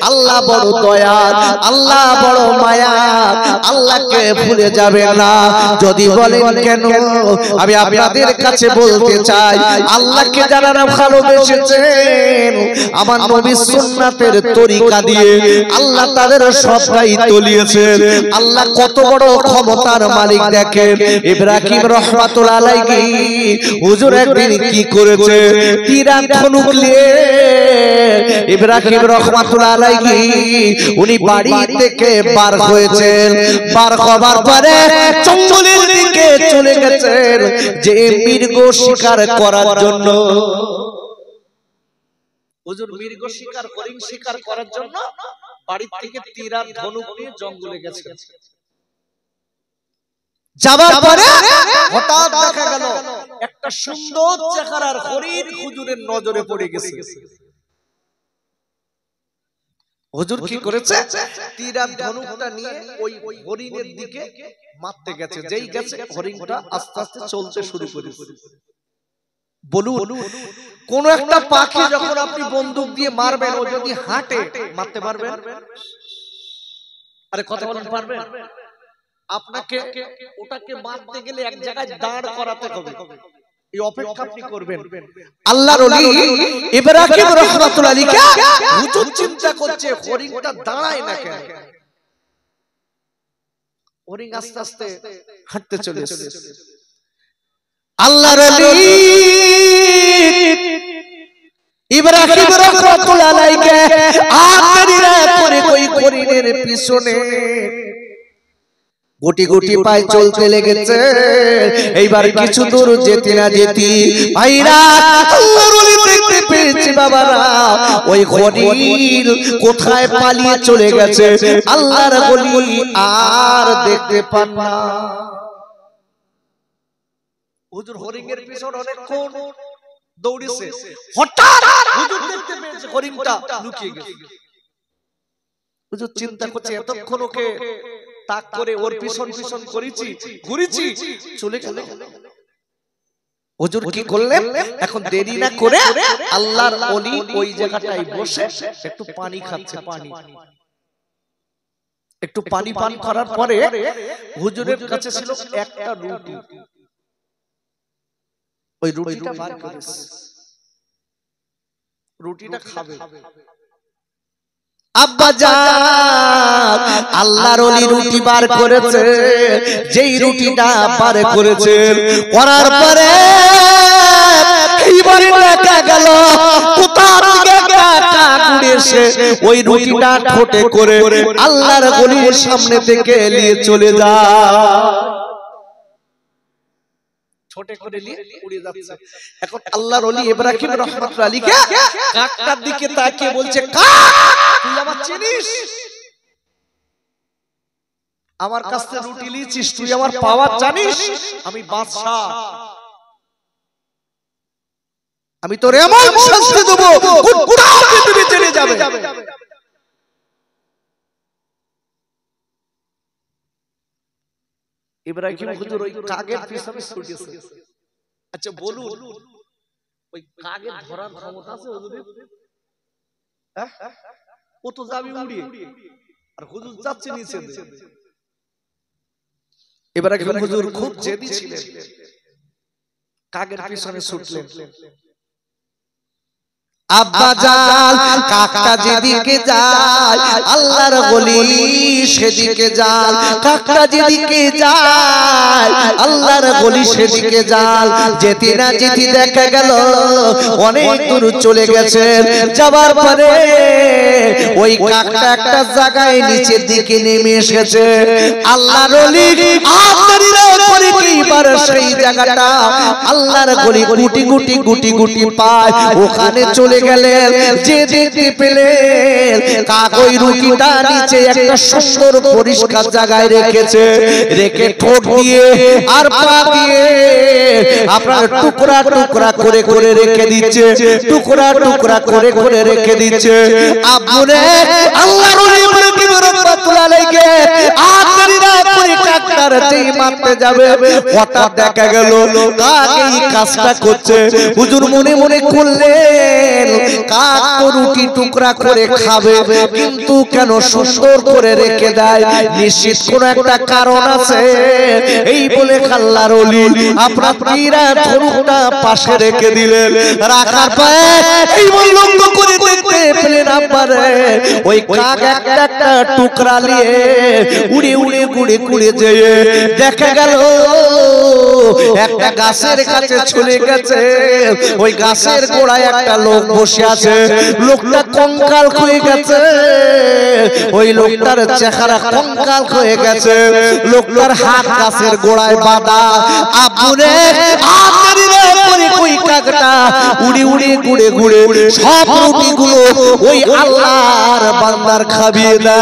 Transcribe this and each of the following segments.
আল্লাহ বড় দয়াল, আল্লাহ বড় মায়া, আল্লাহকে ভুলে যাবে না। যদি বলেন কেন, আমি আপনাদের কাছে বলতে চাই, আল্লাহকে যারা ভালোবেসেছেন আমার নবীর সুন্নাতের তরিকা দিয়ে আল্লাহ তাদের সব দায়িত্ব নিয়েছেন। আল্লাহ কত বড় ক্ষমতার মালিক দেখেন। ইব্রাহিম রাহমাতুল্লাহ আলাইহি হুজুর একদিন কি করেছে, তীর ধনুক নিয়ে ইব্রাহিম রাহমাতুল্লাহ আলাইহি উনি বাড়ি থেকে বার হয়েছেন। বার হবার পরে জঙ্গলের দিকে চলে গেছেন যে মৃগ শিকার করার জন্য। হুজুর মৃগ শিকার, হরিণ শিকার করার জন্য বাড়ি থেকে তীর আর ধনুক নিয়ে জঙ্গলে গেছেন। যাবার পরে হঠাৎ দেখা গেল একটা সুন্দর চেহারার হরিণ হুজুরের নজরে পড়ে গেছে। হুজুর কি করেছে, তীর আর ধনুকটা নিয়ে ওই হরিণের দিকে মারতে গেছে। যেই গেছে হরিণটা আস্তে আস্তে চলতে শুরু করেছে। বলুন, কোন একটা পাখি যখন আপনি বন্দুক দিয়ে মারবেন, ও যদি হাঁটে মারতে পারবেন? আরে কথা বলেন, পারবেন? আপনাকে ওটাকে মারতে গেলে এক জায়গায় দাঁড় করাতে হবে, এই অপেক্ষা আপনি করবেন। আল্লাহর ওলি ইব্রাহিম রাহমাতুল্লাহ আলাইহি হুজুর চিন্তা করছে হরিণটা দাঁড়ায় না কেন। হরিণ আস্তে আস্তে হাঁটতে চলেছে। আল্লাহর ওলি ইব্রাহিম রাহমাতুল্লাহ আলাইহি আখেরিরা করে ওই হরিণের পিছনে গুটি গুটি পায়ে চলতে লেগেছে। এইবার কিছু দূর যেতে না যেতে ভাইরা আল্লাহর ওলি দেখতে পেয়েছে, বাবারা ওই হরিণ কোথায় পালিয়ে চলে গেছে। আল্লাহর ওলি আর দেখতে পান না। হুজুর হরিণের পিছনে অনেকক্ষণ দৌড়েছে, হঠাৎ হুজুর দেখতে পেয়েছে হরিণটা লুকিয়ে গেছে। হুজুর চিন্তা করছে এতক্ষণ ওকে তাক করে ওর পিছন পিছন করেছি, ঘুরেছি, চলে গেল। হুজুর কি করলেন, এখন দেরি না করে আল্লাহর ওলি ওই জায়গাটায় বসে একটু পানি খাচ্ছে। একটু পানি পান করার পরে হুজুরের কাছে ছিল একটা রুটি। ওই রুটিটা বার করেছে, রুটিটা খাবে। আব্বা জান আল্লাহর ওলি রুটি বার করেছে। যেই রুটিটা বার করেছে, করার পরে এইবারে দেখা গেল কোথা থেকে কাকা উড়ে এসে ওই রুটিটা ঠোঁটে করে আল্লাহর ওলির সামনে থেকে নিয়ে চলে যায়। ছোটে করে নিয়ে উড়ে যাচ্ছে। এখন আল্লাহর ওলি ইব্রাহিম রাহমাতুল্লাহ আলাইহি কাকটার দিকে তাকিয়ে বলছে, কাক তুই আমার চিনিস? আমার কাছ থেকে রুটি নিয়েছিস, তুই আমার পাওয়ার জানিস? আমি বাদশা, আমি তোর এমন শাস্তি দেব গোটা পৃথিবী জেনে যাবে। ইব্রাহিম হুজুর ওই কাকের পিছনে ছুটেছে। আচ্ছা বলুন, ওই কাকের ধরার ক্ষমতা আছে হুজুরের? ও তো যাবে উড়িয়ে, আর হুজুর যাচ্ছে নিচে। ইব্রাহিম হুজুর খুব জেদি ছিলেন, কাকের পিছনে ছুটলেন। আব্বা জান কাকটা যেদিকে যায় আল্লাহর ওলি সেদিকে যায়, কাকটা যেদিকে যায় আল্লাহর ওলি সেদিকে যায়। যেতে না যেতে দেখা গেল অনেক দূর চলে গেছেন। যাবার পরে ওই কাকটা একটা জায়গায় নিচের দিকে নেমে এসেছে। আল্লাহর ওলি আপনারা করে কিবার সেই জায়গাটা আল্লাহর ওলি গুটি গুটি গুটি গুটি পায় ওখানে চলে গেলেন। যে দেখতে পেলেন কাক ওই রুটিটা নিচে একটা সুন্দর পরিষ্কার জায়গায় রেখেছে, রেখে ঠোঁট দিয়ে আর পা দিয়ে আপনার টুকরা টুকরা করে করে রেখে দিচ্ছে, টুকরা টুকরা করে করে রেখে দিচ্ছে। আব্বুর আবুরে আল্লাহর ওলি ইব্রাহিম রাহমাতুল্লাহ আলাইহি আখরিরা করে কাকটার যেই মারতে যাবে হঠাৎ দেখা গেল কাক এই কাজটা করছে। হুজুর মনে মনে করলেন কাক তো রুটি টুকরা করে খাবে, কিন্তু কেন সুন্দর করে রেখে দেয়, নিশ্চিত কোন একটা কারণ আছে। এই বলে আল্লাহর ওলি আপনার পীরা ধনুকটা পাশে রেখে দিলেন। রাখার পরে এই লক্ষ্য করে দেখতে পেলেন আব্বারে ওই কাক একটা একটা টুকরা নিয়ে উড়ে উড়ে ঘুরে ঘুরে যেয়ে দেখা গেল একটা গাছের কাছে চলে গেছে। ওই গাছের গোড়ায় একটা লোক বসে আছে, লোকটা কঙ্কাল হয়ে গেছে, ওই লোকটার চেহারা কঙ্কাল হয়ে গেছে, লোকটার হাত গাছের গোড়ায় বাঁধা। আবুরে আখরিরা করে কই কাকটা উড়ে উড়ে ঘুরে ঘুরে সব রুটিগুলো ওই আল্লাহর বান্দার খাবিয়ে দেয়।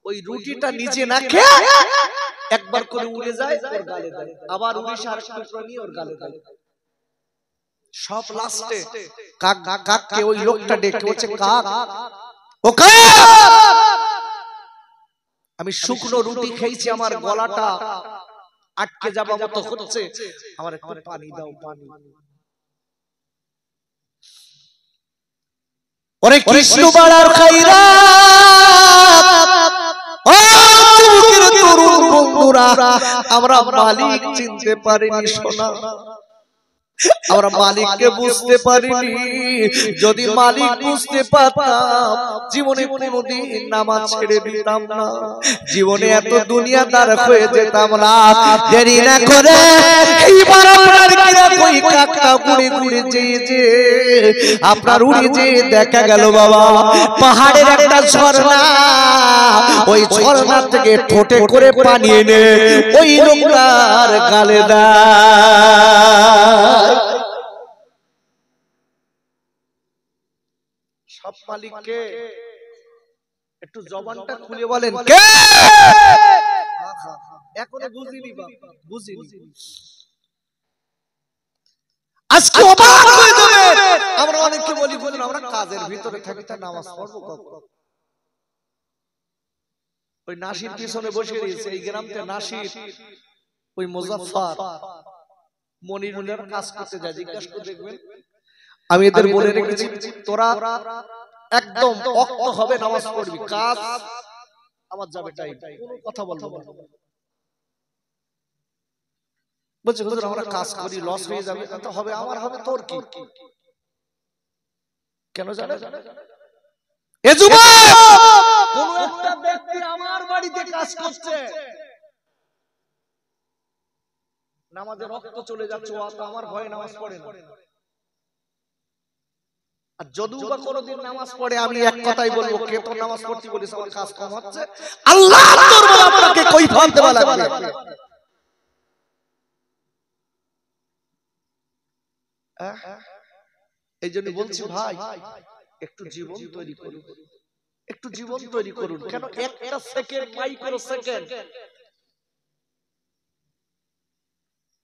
ওই রুটিটা নিজে না খেয়ে একবার করে উড়ে যায় ওর গালে দেয়, আবার উড়ে সার টুকরা নিয়ে ওর গালে দেয়। সব লাস্টে কাককে ওই লোকটা ডেকে বলছে, কাক ও কাক, আমি শুকনো রুটি খেয়েছি, আমার গলাটা আটকে যাবার মতো হচ্ছে, আমার একটু পানি দাও, পানি। ওরে কৃষ্ণ বাড়ার খাইরা ও যুবকের তরুণ বন্ধুরা, আমরা মালিক চিনতে পারিনি সোনা, আমরা মালিককে বুঝতে পারিনি। যদি মালিক বুঝতে পারতাম জীবনে কোনোদিন নামাজ ছেড়ে দিতাম না, জীবনে এত দুনিয়াদার হয়ে যেতাম না। দেরি না করে এইবার আপনার কিরা কই কাকটা উড়ে উড়ে যে আপনার উড়ে যে দেখা গেল বাবা পাহাড়ের একটা ঝর্ণা, ওই ঝর্ণা থেকে ঠোঁটে করে পানি এনে ওই লোকটার গালে দেয়। সব মালিককে একটু জবানটা খুলে বলেন কে? এখনো বুঝিনি বাবা, বুঝিনি। আজকে অবাক হয়ে যাবে। আমরা অনেককে বলি বলুন আমরা কাজের ভিতরে থাকি, তা নামাজ পড়বো কখন? ওই নাসির পিছনে বসে রয়েছে এই গ্রামতে নাসির, ওই মুজাফফর মনিরুলের কাজ করতে যায়, জিজ্ঞাসা করে দেখবেন। আমি এদের বলে রেখেছি তোরা একদম অক্ত হবে নামাজ পড়বি, কাজ আমার যাবে টাইম, কোনো কথা বলবো না। বলছে হুজুর আমরা কাজ করি লস হয়ে যাবে, তো হবে আমার হবে, তোর কি? কেন জানে? এ যুবক কোন একটা ব্যক্তি আমার বাড়িতে কাজ করছে, নামাজে রক্ত চলে যাচ্ছে, ও তো আমার ভয়ে নামাজ পড়ে না। আর যদিও বা কোনদিন নামাজ পড়ে, আমি এক কথাই বলবো, কে তোর নামাজ পড়তে বলিস, আমার কাজ কম হচ্ছে, আল্লাহর দরবারে আপনাকে কৈফিয়ত দেওয়া লাগবে। এই জন্য বলছি ভাই একটু জীবন তৈরি করুন, একটু জীবন তৈরি করুন। কেন একটা সেকেন্ড, মাইক্রো সেকেন্ড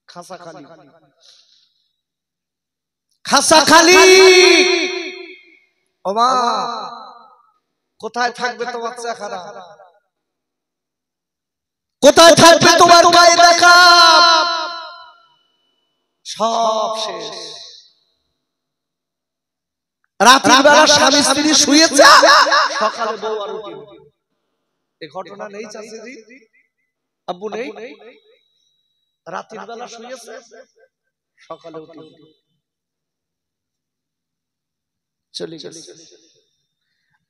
খাসা খালি, খাসা খালি। ও মা কোথায় থাকবে তোমার চেহারা, কোথায় থাকবে তোমার গায়ে দেখা, সব শেষ। রাতের বেলা স্বামী স্ত্রী শুয়েছে, সকালে বউ আর উঠে। এই ঘটনা নেই চাচিজি, আব্বু নেই, রাতের বেলা শুয়েছে, সকালে উঠে চলে গেছে।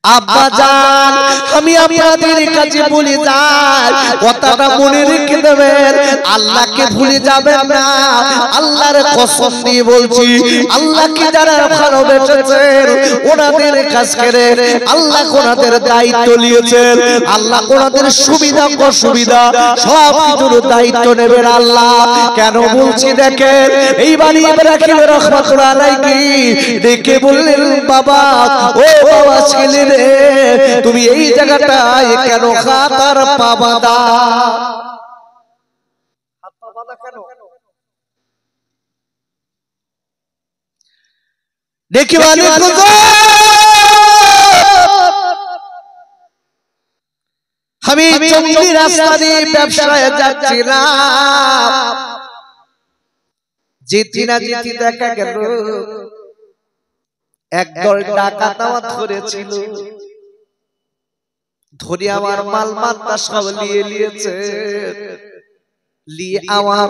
আব্বা জান আমি আপনাদের কাছে বলে যাই, কথাটা মনে রেখে দেবেন, আল্লাহকে ভুলে যাবেন না। আল্লাহর কসম দিয়ে বলছি, আল্লাহকে যারা ভালোবেসেছেন ওনাদের কাছ থেকে আল্লাহ ওনাদের দায়িত্ব নিয়েছেন, আল্লাহ ওনাদের সুবিধা অসুবিধা সব কিছুর দায়িত্ব নেবেন আল্লাহ। কেন বলছি দেখেন, এইবার ইব্রাহিম রাহমাতুল্লাহ আলাইহি ডেকে বললেন, বাবা ও বাবা ছেলে রে, তুমি এই জায়গাটায় কেন হাতার পা বাঁধা? হাত পা বাঁধা কেন? দেখি আমি জঙ্গলি রাস্তা দিয়ে ব্যবসায় যাচ্ছিলাম, যেতে না যেতে দেখা গেল একদল ডাকাত আমার ধরেছিল, ধরে আমার মাল মাত্রা সব নিয়ে নিয়েছে, নিয়ে আমার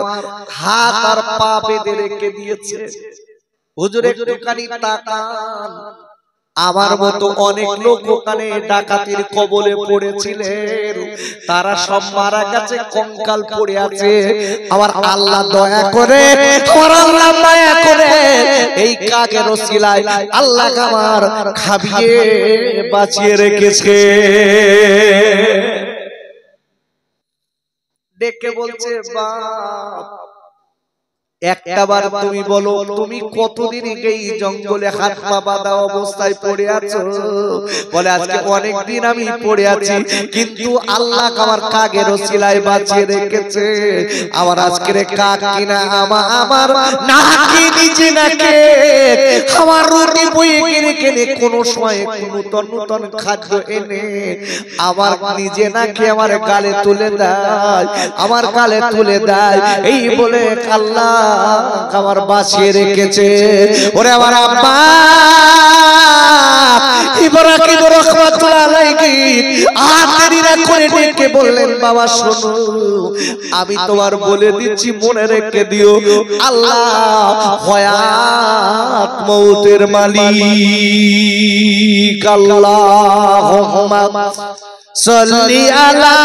হাত আর পা বেঁধে রেখে দিয়েছে। হুজুর একটুখানি তাকান, আমার মতো অনেক লোক ওখানে ডাকাতির কবলে পড়েছিলেন, তারা সব মারা গেছে, কঙ্কাল পড়ে আছে। আমার আল্লাহ দয়া করে, আমার আল্লাহ দয়া করে এই কাকের ওসিলায় আল্লাহ আমার খাবিয়ে বাঁচিয়ে রেখেছে। ডেকে বলছে, বাপ একটাবার তুমি বলো, তুমি কতদিন এই জঙ্গলে হাত পা বাঁধা অবস্থায় পড়ে আছো? বলে আজকে অনেকদিন আমি পড়ে আছি, কিন্তু আল্লাহ আমার কাকের ওসিলায় বাঁচিয়ে রেখেছে। আমার আজকের কাক কিনা আমার নাকি নিজে নাকে আমার রুটি বইয়ে কিনে কিনে কোন সময় নতুন নতুন খাদ্য এনে আমার নিজে নাকি আমার গালে তুলে দেয়, আমার গালে তুলে দেয়। এই বলে আল্লাহ আমার বাঁচিয়ে রেখেছে। ওরে আমার আব্বা ইব্রাহিম রাহমাতুল্লাহ আলাইহি আতেরিরা করে ডেকে বললেন, বাবা শোনো, আমি তোমার বলে দিচ্ছি, মনে রেখে দিও, আল্লাহ হায়াত মউতের মালিক। আল্লাহুম্মা সাল্লি আলা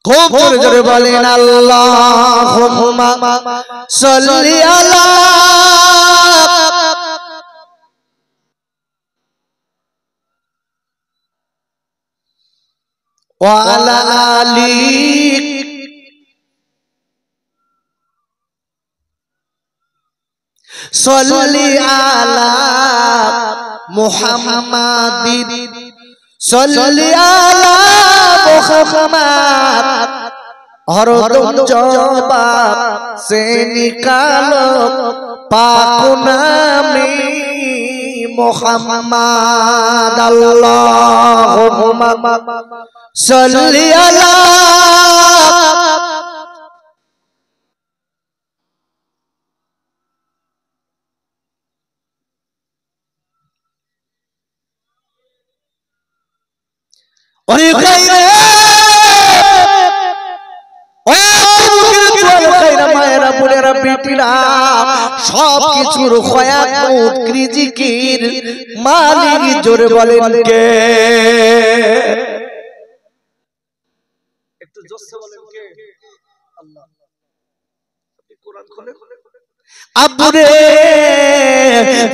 খুব জোরে জোরে বলেন, আল্লাহুম্মা সাল্লি আলা ওয়া আলা আলি সাল্লি আলা মুহাম্মাদিন সাল্লি আলা মুহাম্মাদ। হরদম জবাব সে নিকালো পাক নামে মুহাম্মাদ। আল্লাহুম্মা সাল্লি আলা ওরে গায়রে মায়েরা বোনেরা বেটিরা, সব কিছুর খয়াত রিজিকের মালিক জোরে বলেন কে? একটু জোরে বলেন কে? আল্লাহ। আপনি কোরআন খুলে আব্বুরে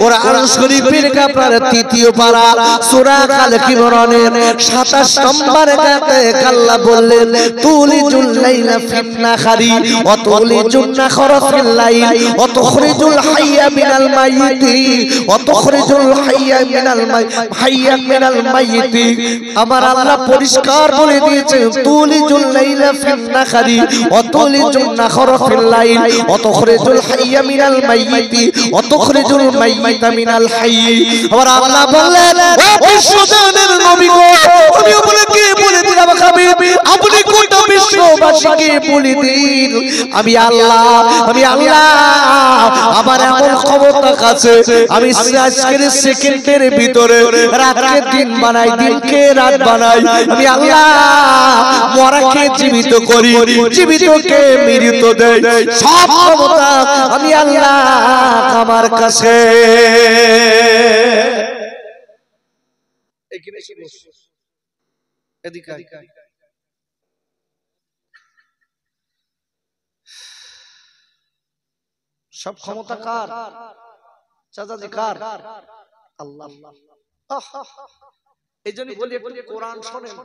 কোরআন শরীফের কাপড় তৃতীয় পারা সূরা আল ইমরানের 27 নম্বর আয়াতে আল্লাহ বললেন, তুলিজুল লাইলা ফিন নাহারি ওয়া তুলিজুন নাহারা ফিল লাইল ওয়া তুখরিজুল হাইয়া মিনাল মাইয়িতি ওয়া তুখরিজুল হাইয়া মিনাল মাইয়িতি। আমার আল্লাহ পরিষ্কার বলে দিয়েছে, তুলিজুল লাইলা ফিন নাহারি ওয়া তুলিজুন নাহারা ফিল লাইল ওয়া তুখরিজুল হাইয়া মিনাল মাইয়িতি ওয়া তুখরিজুল মাইয়িতা মিনাল হাইয়্যি। আমার আল্লাহ বললেন, ও বিশ্বজানের নবী গো, আমি আপনাকে বলে দিলাম, আপনি গোটা বিশ্ববাসীকে বলে দিন, আমি আল্লাহ আমার এমন ক্ষমতা আছে, আমি আজকের সেকেন্ডের ভিতরে রাতকে দিন বানাই, দিনকে রাত বানাই। আমি আল্লাহ মরাকে জীবিত করি, জীবিতকে মৃত দেই, সব ক্ষমতা আমি আল্লাহ আমার কাছে। সব ক্ষমতা কার? চাচাজি কার? আল্লাহ। এই জন্য বলি একটু কোরআন শোনেন।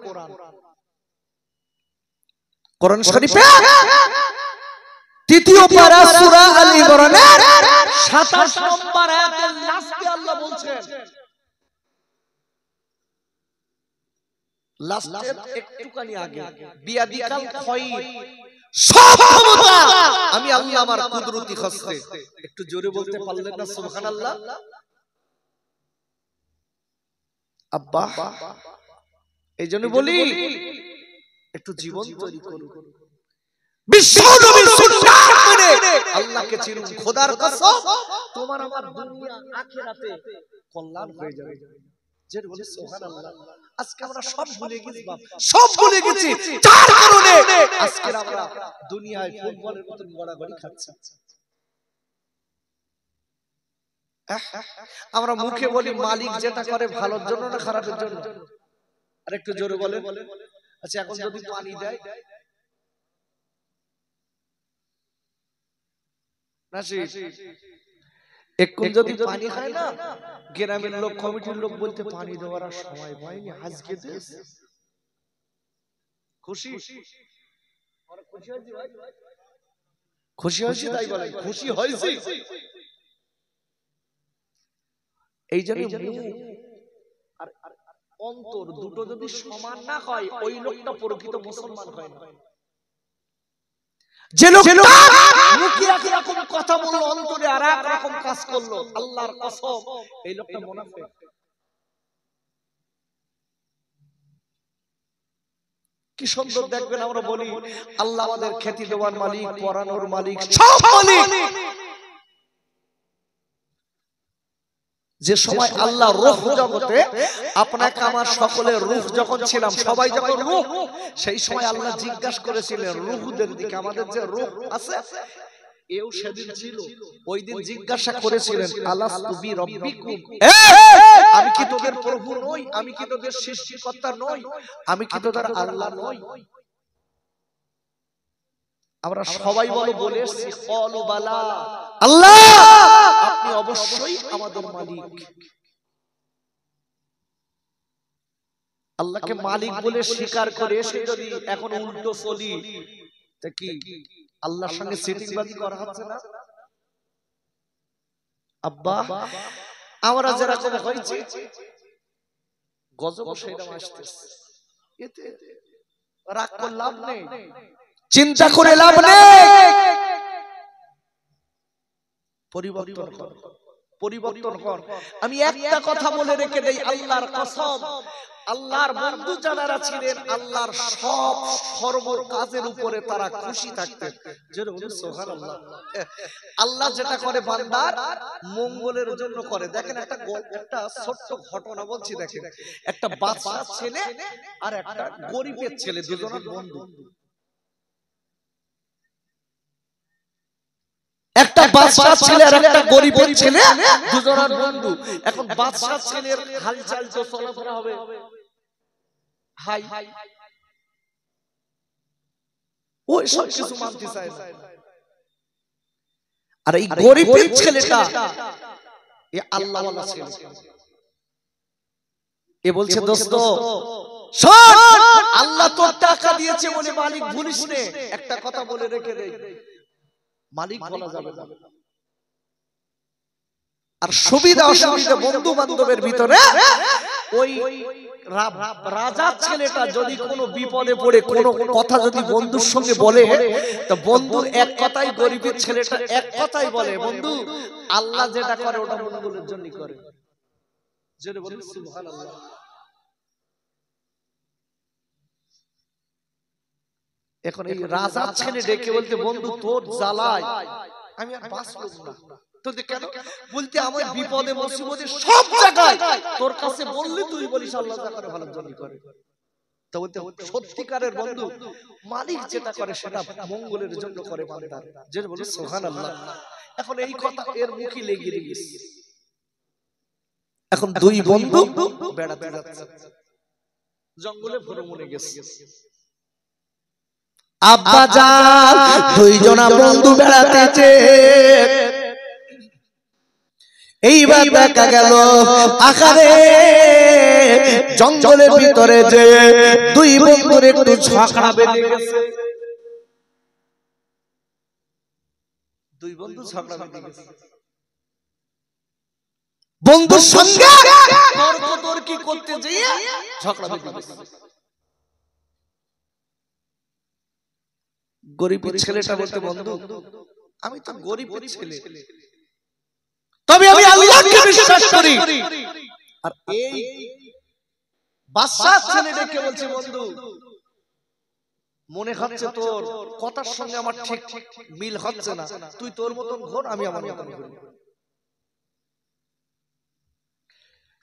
কোরআন শরীফে তৃতীয় পারা সূরা আল ইমরানের 27 নম্বর আয়াতের লাস্টে আল্লাহ বলছেন, লাস্টের একটুখানি আগে বিয়াদিকাল খায়র, সব ক্ষমতা আমি আল্লাহ আমার কুদরতি হস্তে। একটু জোরে বলতে পারলেন না সুবহানাল্লাহ? আব্বা এইজন্য বলি একটু জীবন তৈরি করুন, বিশ্বনবীর সুন্নাত মেনে আল্লাহকে চিনুন। খোদার কসম তোমার আমার দুনিয়া আখিরাতে কল্যাণ হয়ে যাবে। যে বলে সুবহানাল্লাহ। আজকে আমরা সব ভুলে গেছি বাপ, সব ভুলে গেছি। যার কারণে আজকে আমরা দুনিয়ায় ফুটবলের মত গড়াগড়ি খাচ্ছি। আমরা মুখে বলি মালিক যেটা করে ভালোর জন্য না খারাপের জন্য? আর একটু জোরে বলেন। আচ্ছা এখন যদি পানি দেয় একটু যদি পানি খায় না, গ্রামের লোক কমিটির লোক বলতে পানি দেওয়ার সময় পাইনি, আজকে খুশি খুশি হয়েছি, তাই বলে খুশি হয়েছি। এই জন্য আর অন্তর দুটো যদি সমান না হয় ওই লোকটা প্রকৃত মুসলমান হয় না। যে লোক মুখে একরকম কথা বললো অন্তরে আর এক রকম কাজ করলো, আল্লাহর কসম এই লোকটা মুনাফিক। কি সুন্দর দেখবেন আমরা বলি আল্লাহ আমাদের খেতে দেওয়ার মালিক, পরানোর মালিক, সব মালিক। যে সময় আল্লাহ রূহ জগতে আপনাকে আমার সকলের রূহ যখন ছিলাম, সবাই যখন রূহ, সেই সময় আল্লাহ জিজ্ঞাসা করেছিলেন রূহদের দিকে, আমাদের যে রূহ আছে এও সেদিন ছিল। ওই দিন জিজ্ঞাসা করেছিলেন আলাস্তু বিরাব্বিকুম, আমি কি তোদের প্রভু নই? আমি কি তোদের সৃষ্টিকর্তা নই? আমি কি তোদের আল্লাহ নই? আমরা সবাই বলে এসেছি ক্বালু বালা, আল্লাহ আপনি অবশ্যই আমাদের মালিক। আল্লাহকে মালিক বলে স্বীকার করে এসে যদি এখন উল্টো চলি, তা কি আল্লাহর সঙ্গে সেটিংবাজি করা হচ্ছে না? আব্বা আমরা যেরকম হয়েছে গজব সেরকম আসতেছে, এতে রাগ করে লাভ নেই, চিন্তা করে লাভ নেই। পরিবর্তন কর, পরিবর্তন কর। আমি একটা কথা বলে রেখে দেই, আল্লাহর কসম আল্লাহর বন্ধু যারা ছিলেন আল্লাহর সব সর্ব কাজের উপরে তারা খুশি থাকতেন। সুবহানাল্লাহ। আল্লাহ যেটা করে বান্দার মঙ্গলের জন্য করে। দেখেন একটা ছোট্ট ঘটনা বলছি, দেখেন একটা বাদশার ছেলে আর একটা গরিবের ছেলে, দুজনের বন্ধু। একটা বাদশার ছেলে আর একটা গরিবের ছেলে, দুজনের বন্ধু। এখন বাদশার ছেলের হালচাল তো চলাফেরা হবে, হাই ওই সব কিছু মানতে চায় না। আর এই গরিবের ছেলেটা এ আল্লাহওয়ালা ছেলে, এ বলছে দোস্ত শোন, আল্লাহ তোর টাকা দিয়েছে বলে মালিক ভুলিস নে। একটা কথা বলে রেখে দেই, মালিক বলা যাবে না। আর সুবিধা অসুবিধা বন্ধু বান্ধবের ভিতরে ওই রাজার ছেলেটা যদি কোনো বিপদে পড়ে কোনো কথা যদি বন্ধুর সঙ্গে বলে, তো বন্ধু এক কথাই, গরিবের ছেলেটা এক কথাই বলে, বন্ধু আল্লাহ যেটা করে ওটা মঙ্গলের জন্য করে। যেটা বলি সুবহানাল্লাহ। এখন এই রাজার ছেলে ডেকে বলতে, বন্ধু তোর জ্বালায় আমি আর বাঁচব না। তো কেন বলতে, আমার বিপদে মুসিবতে সব জায়গায় তোর কাছে বললে তুই বলিস আল্লাহ যা করে ভালোর জন্য করে। তো বলতে সত্যিকারের বন্ধু মালিক যেটা করে সেটা মঙ্গলের জন্য করে বান্দার। যেটা বলে সুবহানাল্লাহ। এখন এই কথা এর মুখে লেগে গেছে। এখন দুই বন্ধু বেড়াতে যাচ্ছে, জঙ্গলে ভ্রমণে গেছে। আব্বা জান দুইজনা বন্ধু বেড়াতেছে। এইবার দেখা গেল আকারে জঙ্গলের ভিতরে যে দুই বন্ধুর একটু ঝগড়া বেঁধে গেছে। দুই বন্ধু ঝগড়া বেঁধে গেছে, বন্ধুর সঙ্গে তর্ক তর্কি করতে যেয়ে ঝগড়া বেঁধে গেছে। গরিবের ছেলেটা বলতে বন্ধু আমি তো গরিবের ছেলে, তবে আমি আল্লাহকে বিশ্বাস করি। আর এই বাদশার ছেলে ডেকে বলছে বন্ধু মনে হচ্ছে তোর কথার সঙ্গে আমার ঠিক মিল হচ্ছে না, তুই তোর মতন ঘোর, আমি আমার মতন ঘুরি।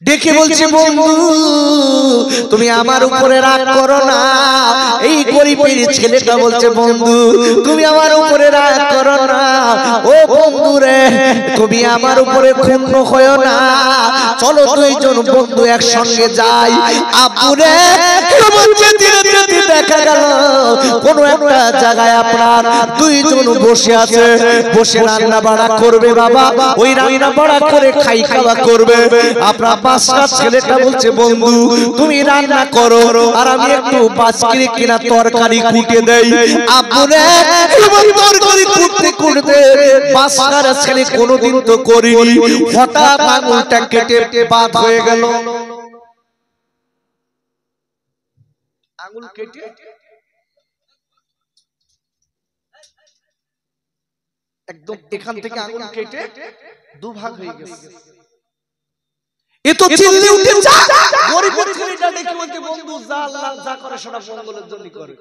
ডেকে বলছে বন্ধু তুমি আমার উপরে রাগ করো না। এই গরিবের ছেলেটা বলছে বন্ধু তুমি আমার উপরে রাগ করো না, ও বন্ধু রে তুমি আমার উপরে ক্ষুণ্ণ হয়ো না, চলো দুইজন বন্ধু একসঙ্গে যাই। আব্বু রে বলছে ধীরে ধীরে দেখা গেল কোন একটা জায়গায় আপনার দুইজন বসে আছে, বসে রান্না বাড়া করবে বাবা, ওই রান্না বাড়া করে খাই খাওয়া করবে। আপনার বাদশার ছেলেটা বলছে বন্ধু তুমি রান্না করো আর আমি একটু বাজকিরি কিনা তরকারি কুটে দেই। আব্বু রে তরকারি কুটতে কুটতে বাদশার ছেলে কোনোদিন তো করিনি, হঠাৎ আঙুলটা কেটে বাদ হয়ে গেল। আঙুল কেটে একদম এখান থেকে আঙুল কেটে দুভাগ হয়ে গেছে। এ তো চিল্লে উঠে যা গরিবের ছেলেটা ডেকে বলতে বন্ধু যা আল্লাহ যা করে সেটা মঙ্গলের জন্য করে।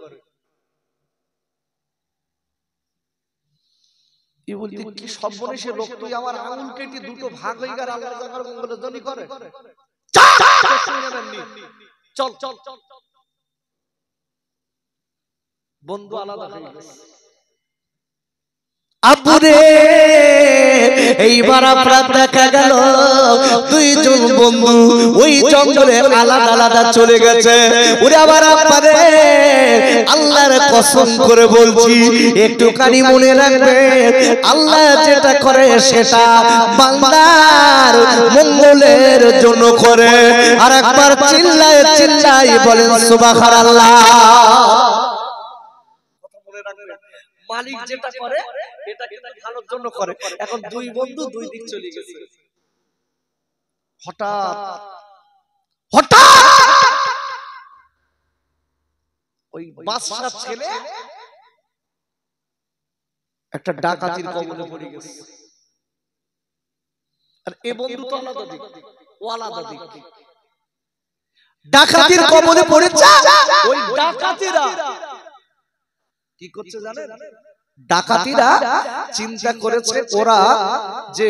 এই বলতে কি সর্বনেশের লোক, তুই আমার আঙুল কেটে দুটো ভাগ হয়ে গেল, আল্লাহ যা করে মঙ্গলের জন্য করে। চল চল চল বন্ধু আলাদা হয়ে গেছে। আব্বু রে এইবার আপনার দেখা গেল দুইজন বন্ধু ওই জঙ্গলে আলাদা আলাদা চলে গেছে। ওরে আবার আপনারে আল্লাহর কসম করে বলছি একটুখানি মনে রাখবে, আল্লাহ যেটা করে সেটা বান্দার মঙ্গলের জন্য করে। আর একবার চিল্লায় চিল্লায় বলেন সুবহানাল্লাহ। মালিক যেটা করে এটা কিন্তু ভালোর জন্য করে। এখন দুই বন্ধু দুই দিক চলে গেছে। হঠাৎ ওই বাদশার ছেলে একটা ডাকাতির কবলে পড়ে গেছে। আর এ বন্ধু তো আলাদা দিক, ও আলাদা দিক। ডাকাতির কবলে পড়েছে। ওই ডাকাতিরা কি করছে জানেন? ডাকাতিরা চিন্তা করেছে ওরা যে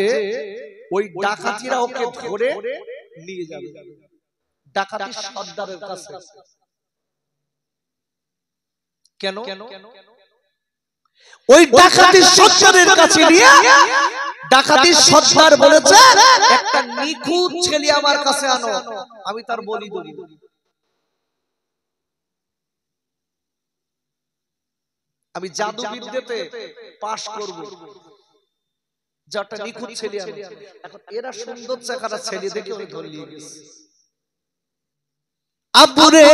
ওই ডাকাতিরা ওকে ধরে নিয়ে যাবে ডাকাতির সর্দারের কাছে। কেন? ওই ডাকাতির সর্দারের কাছে নিয়ে ডাকাতির সর্দার বলেছে একটা নিখুঁত ছেলে আমার কাছে আনো, আমি তার বলি দেব। আমি জাদুবিদ্যাতে পাশ করব, যাটা নিখুঁত ছেলে আনো। এখন এরা সুন্দর চেহারা ছেলে দেখে ওই ধরে নিয়ে গেছে। আব্বু রে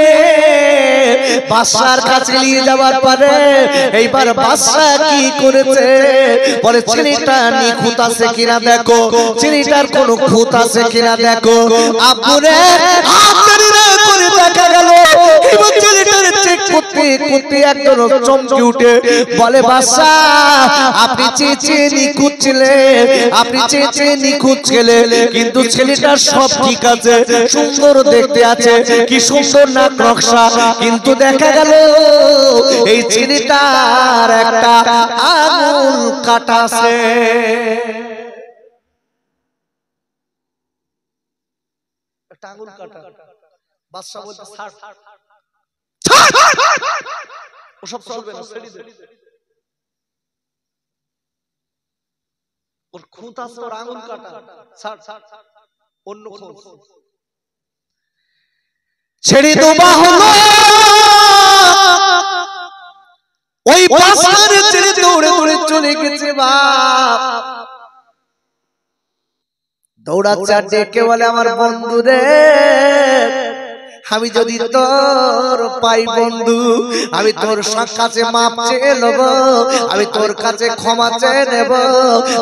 বাদশার কাছে নিয়ে যাওয়ার পরে এইবার বাদশা কি করেছে বলে ছেলেটা নিখুঁত আছে কিনা দেখো, ছেলেটার কোনো খুঁত আছে কিনা দেখো। আব্বু রে হাতের করে দেখা গেল এবার ছেলেটার চেক করতে করতে একজন চমকে উঠে বলে বাদশা আপনি চেয়েছে নিখুঁত ছেলে, আপনি চেয়েছে নিখুঁত ছেলে, কিন্তু ছেলেটার সব ঠিক আছে, সুন্দর দেখতে আছে, কি সুন্দর নাক নকশা, কিন্তু দেখা গেল এই ছেলেটার একটা আঙুল কাটা আছে। একটা আঙুল কাটা। বাদশা বলতে ছাড় ওসব চলবে না, ছেড়ে দে। ওর খুঁত আছে, ওর আঙুল কাটা, ছাড় অন্য খুঁত। ছেড়ে দেওয়া হলো। ওই বাদশার ছেড়ে দৌড়ে দৌড়ে চলে গেছে। বাপ দৌড়াচ্ছে আর ডেকে বলে আমার বন্ধু রে আমি যদি তোর পাই বন্ধু আমি তোর কাছে মাপ চেয়ে নেব, আমি তোর কাছে ক্ষমা চেয়ে নেব,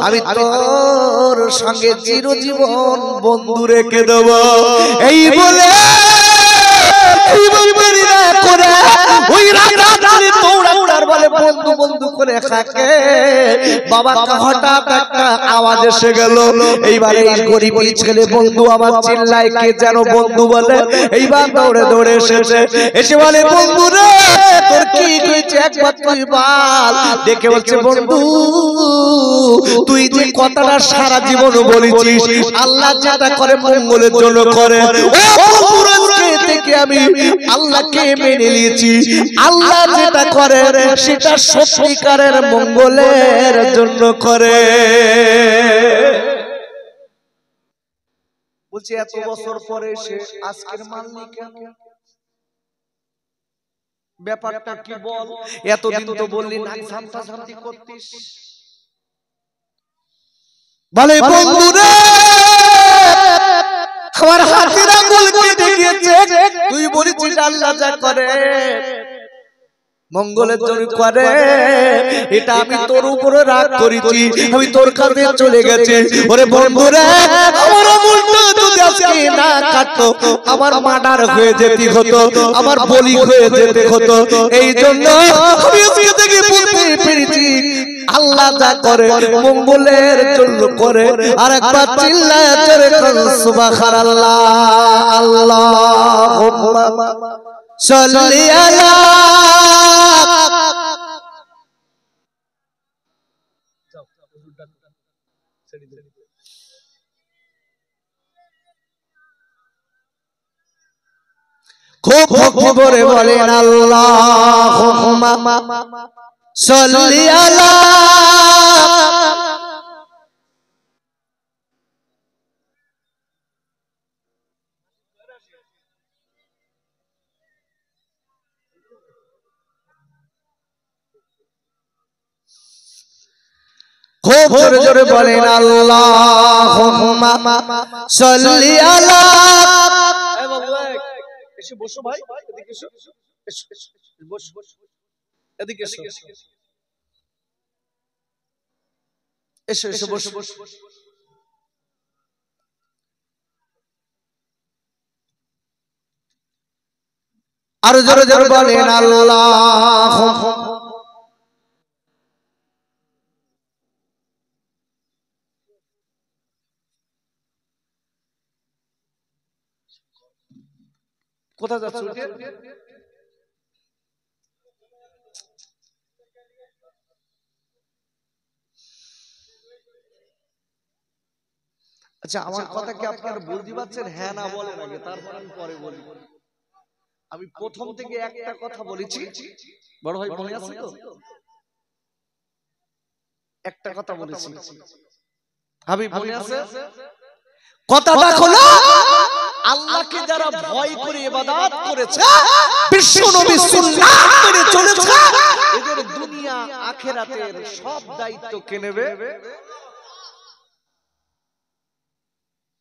আমি তোর সঙ্গে চিরজীবন বন্ধু রেখে দেব। এই বলে করে ওই রাজা ধরে দৌড়ানোর বলে বন্ধু বন্ধু করে খাকে বাবা হঠাৎ একটা আওয়াজ এসে গেল এইবারে এই গরিব ছেলে বন্ধু আমার চিল্লায় কে যেন বন্ধু বলে এইবার দৌড়ে দৌড়ে এসেছে এসে বলে বন্ধু রে তোর কি হয়েছে একবার তুই বল দেখে বলছে বন্ধু তুই যে কথাটা সারা জীবন বলেছিস আল্লাহ যেটা করে মঙ্গলের জন্য করে ও বন্ধুরা থেকে আমি আল্লাহকে মেনে নিয়েছি আল্লাহ যেটা করে সেটা সত্যিকারের মঙ্গলের জন্য করে বলছি এত বছর পরে সে আজকের মাননি কেন ব্যাপারটা কি বল এতদিন তো বললি না শান্তা শান্তি করতিস বলে বন্ধুরে আমার হাতের আঙ্গুল কেটে গিয়েছে তুই বলেছিস আল্লাহ যা করে মঙ্গলের জন্য করে এটা আমি তোর উপরে রাগ করেছি আমি তোর কাছে চলে গেছি ওরে বন্ধুরে আমার আঙ্গুলটা যদি আজকে না কাটতো আমার মার্ডার হয়ে যেতে হতো আমার বলি হয়ে যেতে হতো এই জন্য আমি আজকে থেকে বলতে পেরেছি আল্লাহ যা করে মঙ্গলের জন্য করে আর একবার চিল্লায় জোরে সুবহানাল্লাহ আল্লাহুম্মা সাল্লি আলা খুব ভক্তি ভরে বলেন আল্লাহুম্মা সাল্লি আলা খুব জোরে জোরে বলেন আল্লাহুম্মা সাল্লি আলা এসে বসো ভাই এদিকে এসো বসো এদিকে এসো এসো এসো বসো আরো জোরে জোরে বলেন আল্লাহুম্মা কোথায় যাচ্ছ আচ্ছা আমার কথা কি আপনারা বুঝতে পারছেন হ্যাঁ না বলেন আগে তারপর আমি পরে বলি আমি প্রথম থেকে একটা কথা বলেছি বড় ভাই মনে আছে তো একটা কথা বলেছি আমি মনে আছে কথাটা হলো আল্লাহকে যারা ভয় করে ইবাদত করেছে বিশ্ব নবী সুন্নাত মেনে চলেছে এদের দুনিয়া আখিরাতের সব দায়িত্ব কে নেবে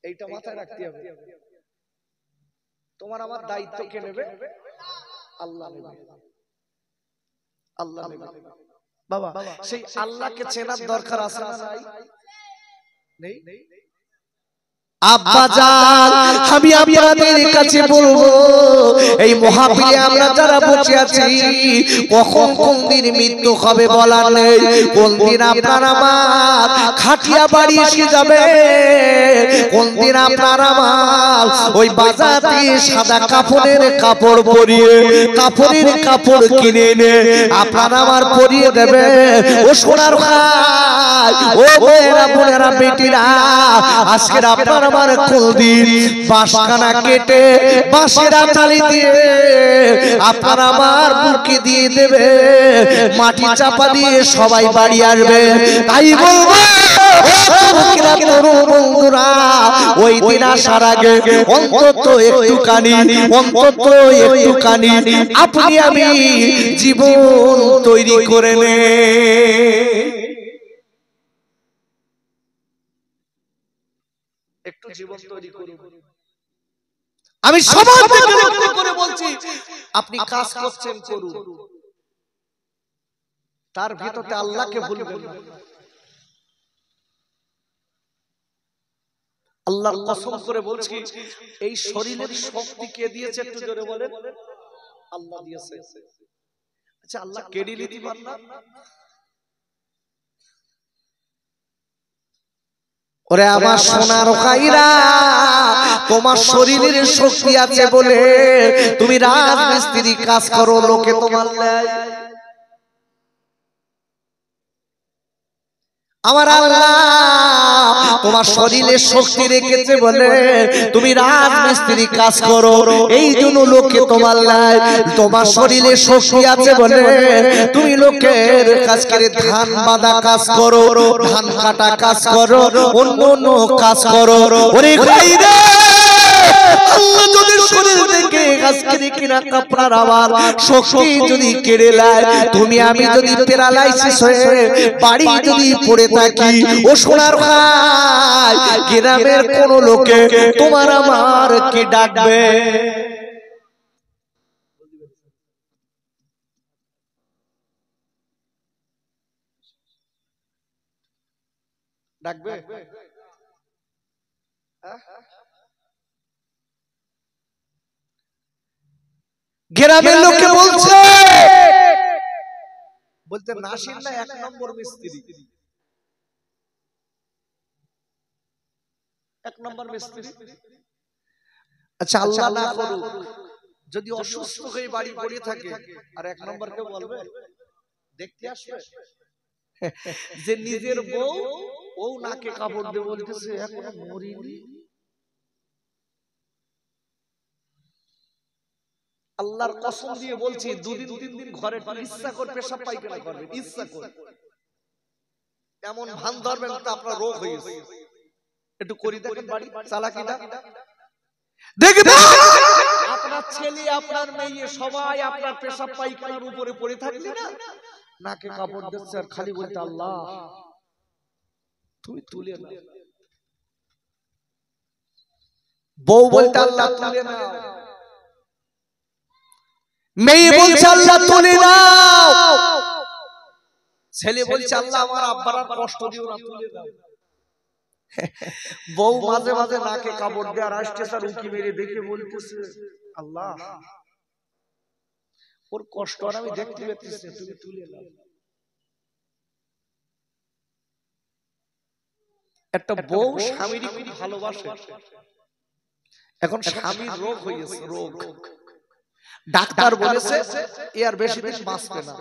এইটা মাথায় রাখতে হবে তোমার আমার দায়িত্ব কে নেবে আল্লাহ নেবে আল্লাহ নেবে বাবা সেই আল্লাহকে চেনার দরকার আছে না নাই নেই আব্বাজান আমি আপনাদের কাছে বলবো এই মহাপীরে আমরা যারা বসে আছি কখন কোন দিন মৃত্যু হবে বলা নেই কোন দিন আপনার আমার খাটিয়া বাড়ি এসে যাবে কোন দিন আপনার আমার ওই বাজারে সাদা কাপড়ের কাপড় পরিয়ে কাপড়ের কাপড় কিনে এনে আপনার আমার পরিয়ে দেবে ও সোনার ভাই ও বোনেরা বোনেরা বেটিরা আজকের আপনার আমার কোনদিন বাঁশখানা কেটে বাঁশের আঁচালি দিয়ে আপনার আমার বুকে দিয়ে দেবে মাটি চাপা দিয়ে সবাই বাড়ি আসবে তাই বলবো বন্ধুরা ওই দিন আসার আগে অন্তত একটুখানি আপনি আমি জীবন তৈরি করে নে একটু জীবন তৈরি করুন আমি সবার থেকে লক্ষ্য করে বলছি আপনি কাজ করছেন করুন তার ভিতরে আল্লাহকে ভুলবেন না আল্লাহর কসম করে বলছি এই শরীরের শক্তি কে দিয়েছে একটু জোরে বলেন আল্লাহ দিয়েছে। আচ্ছা আল্লাহ কেড়ে নিতে পারে না? ওরে আমার সোনার ভাইরা, তোমার শরীরের শক্তি আছে বলে তুমি রাজমিস্ত্রি কাজ করো, লোকে তোমার নেয়। আমার আল্লাহ তোমার শরীরে শক্তি রেখেছে বলে তুমি রাজমিস্ত্রি কাজ করো, এই জন্য লোকে তোমার লাই। তোমার শরীরে শক্তি আছে বলে তুমি লোকের কাজ করে ধান বাঁধা কাজ করো, ধান কাটা কাজ করো, অন্য অন্য কাজ করো। ওরে ভাইরা, আল্লাহ যদি শরীর থেকে আজকে কিনা কাপড়ার আবার শক্তি যদি কেড়ে নেয়, তুমি আমি যদি প্যারালাইসিস হয়ে বাড়ি যদি পড়ে থাকি, ও সোনার ভাই, গ্রামের কোন লোকে তোমার আমার কি ডাকবে? ডাকবে? গ্রামের লোকে বলছে, বলতে নাসির না 1 নম্বর মিস্ত্রি, 1 নম্বর মিস্ত্রি। আচ্ছা আল্লাহ না করুক যদি অসুস্থ হয়ে বাড়ি পড়ে থাকে, আর 1 নম্বর কে বলবে দেখতে আসবে যে নিজের বউ ও নাকে কাপড় দিয়ে বলতেছে এখনো মরিনি। আল্লাহর কসম দিয়ে বলছি, 2 দিন 3 দিন ঘরে ইচ্ছা করে পেশাব পায়খানা করবেন, ইচ্ছা করে এমন ভান ধরবেন তো আপনার রোগ হয়েছে। একটু করি দেখেন বাড়ি চালাকি না, দেখবেন আপনার ছেলে আপনার মেয়ে সবাই আপনার পেশাব পায়খানার উপরে পড়ে থাকলে না নাকে কাপড় দিচ্ছে আর খালি বলতে আল্লাহ তুই তুলে না। বউ বলতে আল্লাহ তুলে না, মেয়ে বলছে আল্লাহ তুলে নাও, ছেলে বলছে আল্লাহ আমার আব্বার আর কষ্ট দিও না, তুলে দাও। বউ মাঝে মাঝে নাকে কাপড় দিয়ে আসতেছে আর উকি মেরে দেখে বলতেছে আল্লাহ ওর কষ্ট আর আমি দেখতে পাচ্ছি, তুমি তুলে নাও। একটা বউ স্বামীর খুব ভালোবাসে, এখন স্বামীর রোগ হয়েছে, রোগ, ডাক্তার বলেছে এ আর বেশি দিন বাঁচবে না।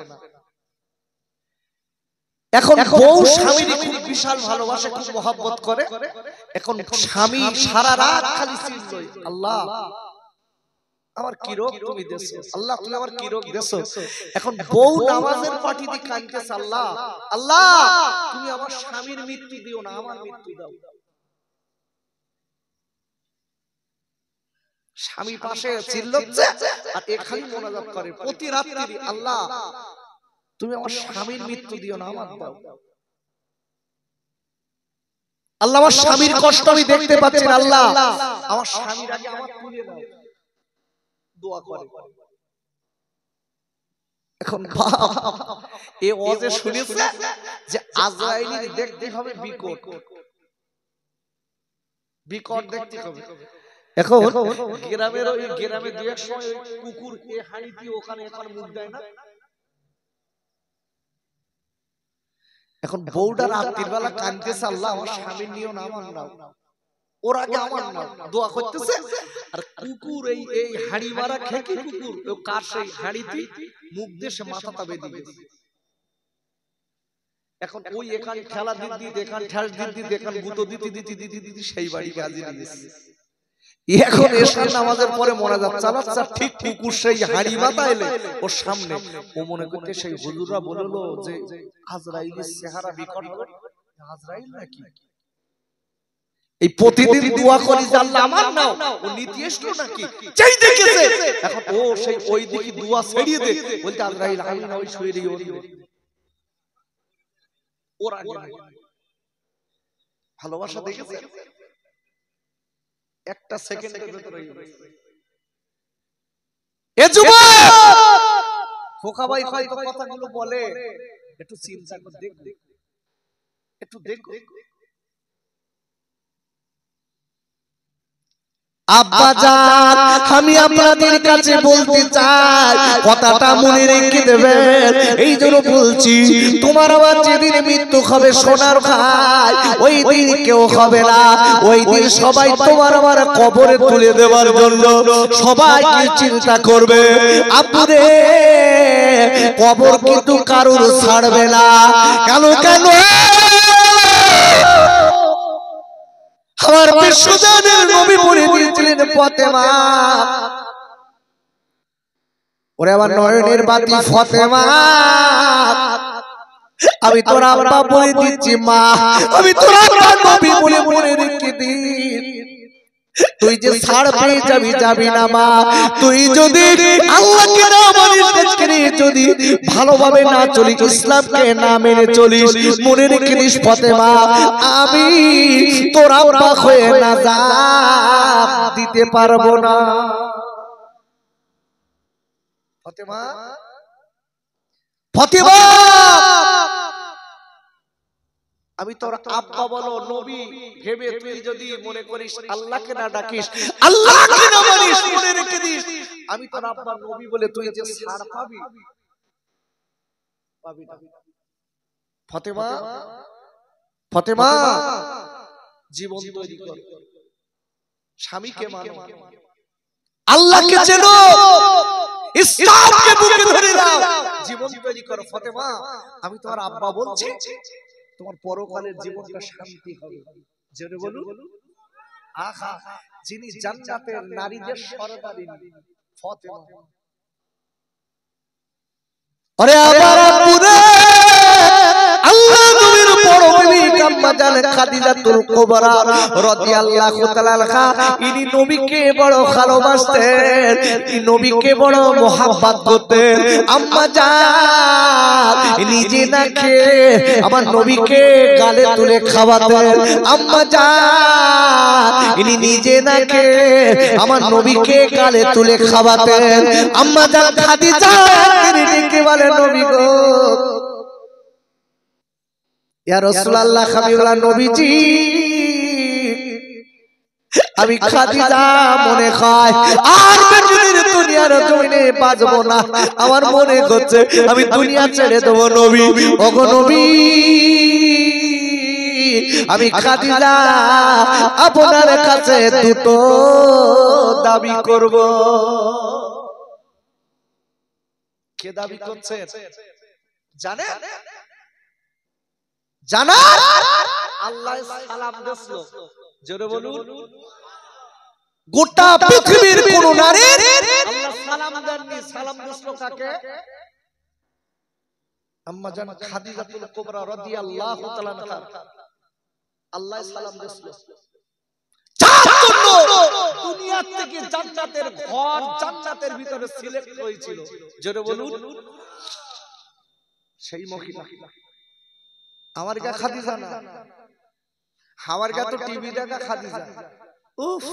এখন বউ স্বামীর খুব বিশাল ভালোবাসে, খুব মহব্বত করে। এখন স্বামী সারা রাত খালি চিল্লায় আল্লাহ আমার কি রোগ তুমি দেছো, আল্লাহ তুমি আমার কি রোগ দেছো। এখন বউ নামাজের পাটিতে কাঁদতেছে আল্লাহ আল্লাহ তুমি আমার স্বামীর মৃত্যু দিও না, আমার মৃত্যু দাও। স্বামী পাশে চিল্লাচ্ছে আর এ খালি মোনাজাত করে প্রতি রাত্রি আল্লাহ তুমি আমার স্বামীর মৃত্যু দিও না, আমার দাও। আল্লাহ আমার স্বামীর কষ্ট আমি দেখতে পাচ্ছি না, আল্লাহ আমার স্বামীর আগে আমার তুলে দাও, দোয়া করে। এখন এ ওয়াজে শুনেছে যে আজরাইল দেখতে হবে বিকট, বিকট দেখতে হবে। এখন গ্রামের ওই গ্রামে দুই এক সময় কুকুর এ হাড়ি দিয়ে ওখানে এখন মুখ দেয় না। এখন বউটা রাত্রির বেলা কাঁদতেছে আল্লাহ আমার স্বামী নিও না, আমার নাও, ওর আগে আমার নাও, দোয়া করতেছে। আর কুকুর এই এই হাড়ি মারা খেকি কুকুর ও কার সেই হাড়িতে মুখ দিয়ে সে মাথাটা বেঁধে গেছে। এখন ওই এখান খেলা দিদি দেখান ঠেস দিদি দেখান গুতো দিতে দিতে দিতে দিতে সেই বাড়ি গাজি দিয়েছে। এখন এশার নামাজের পরে মোনাজাত চালাচ্ছে, ঠিক কুকুর সেই হাড়ি মাথা এলে ওর সামনে, ও মনে করতে সেই হুজুররা বললো যে আজরাইলের চেহারা বিকট, আজরাইল নাকি। এই প্রতিদিন দোয়া করি যে আল্লাহ আমার নাও, ও নীতি এসলো নাকি চাই দেখেছে। এখন ও সেই ওই দিকে দোয়া ছড়িয়ে দে বলতে আজরাইল আমি না ওই শুয়ে দিই ওর আগে ভালোবাসা দেখেছে একটা সেকেন্ডের ভিতরে। এ যুবক খোকা ভাই হয়তো কথাগুলো বলে একটু চিন্তা করে দেখ, একটু দেখ। আব্বা জান, আমি আপনাদের কাছে বলতে চাই, কথাটা মনে রেখে দেবেন। এই জন্য বলছি, তোমার আবার যেদিন মৃত্যু হবে সোনার ভাই, ওই দিন কেউ হবে না। ওই দিন সবাই তোমার আমার কবরে তুলে দেওয়ার জন্য সবাই চিন্তা করবে। আপুরে, কবর কিন্তু কারোর ছাড়বে না। কেন কেন? আমার বিশ্বজানের নবী বলে দিয়েছিলেন, ফাতেমা, ওরে আমার নয়নের বাতি ফাতেমা, আমি তোর আব্বা বলে দিচ্ছি মা, আমি তোর আব্বা নবী বলে মনে রেখে দিন। তুই যে ছাড় পেয়ে যাবি, যাবি না মা। তুই যদি আল্লাহকে না মানিস, যদি ভালোভাবে না চলিস, ইসলামকে না মেনে চলিস, মনে রেখে দিস ফাতেমা, আমি তোর আব্বা হয়ে না জাত দিতে পারবো না। ফাতেমা, ফাতেমা, আমি তোর আব্বা বলো নবী ভেবে তুই যদি মনে করিস, আল্লাহকে না ডাকিস, আল্লাহকে না মানিস, মনে রেখে দিস আমি তোর আব্বা নবী বলে তুই যে ছাড় পাবি, পাবি না। ফাতেমা, ফাতেমা, জীবন তৈরি কর, স্বামীকে মানো, আল্লাহকে চেনো, ইসলামকে বুকে ধরে নাও, জীবন তৈরি করো। ফাতেমা, আমি তোমার আব্বা বলছি, তোমার পরকালের জীবনটা শান্তি হবে। জেনে বলুন, আহা, যিনি জান্নাতের নারীদের সরদারিনী ফাতেমা। আরে আবার পুরে আল্লাহ নবীর বড় বিবি আম্মা জান খাদিজাতুল কুবরা রাদিয়াল্লাহু তাআলা আনহা, ইনি নবীকে বড় ভালোবাসতেন, ইনি নবীকে বড় মোহাব্বত করতেন। আম্মা জান নিজে না খেয়ে আমার নবীকে গালে তুলে খাওয়াতেন। আম্মা জান ইনি নিজে না খেয়ে আমার নবীকে গালে তুলে খাওয়াতেন। আম্মা জান খাদিজা তিনি ডেকে বলেন, নবী গো, ইয়া রাসূলুল্লাহ, হাবিবুল্লাহ নবীজি, আমি খাদিজা মনে হয় আর বেজুনের দুনিয়ার জমিনে বাঁচবো না। আমার মনে হচ্ছে আমি দুনিয়া ছেড়ে দেবো নবী। ওগো নবী, আমি খাদিজা আপনার কাছে দুটো দাবি করব। কে দাবি করছে জানেন? জানা আল্লাহ সালাম দিয়েছিল, জোরে বলুন, গোটা পৃথিবীর কোন নারী আল্লাহ সালাম দেননি। সালাম দিয়েছিল কাকে? আম্মা জান খাদিজাতুল কুবরা রাদিয়াল্লাহু তাআলা আনহা। আল্লাহ সালাম দিয়েছিল দুনিয়া থেকে জান্নাতের ঘর, জান্নাতের ভিতরে সিলেক্ট হয়েছিল। জোরে বলুন, সেই মহিলা আমার গা খাদিজা না, আমার গা তো টিভি দেখা খাদিজা। উফ,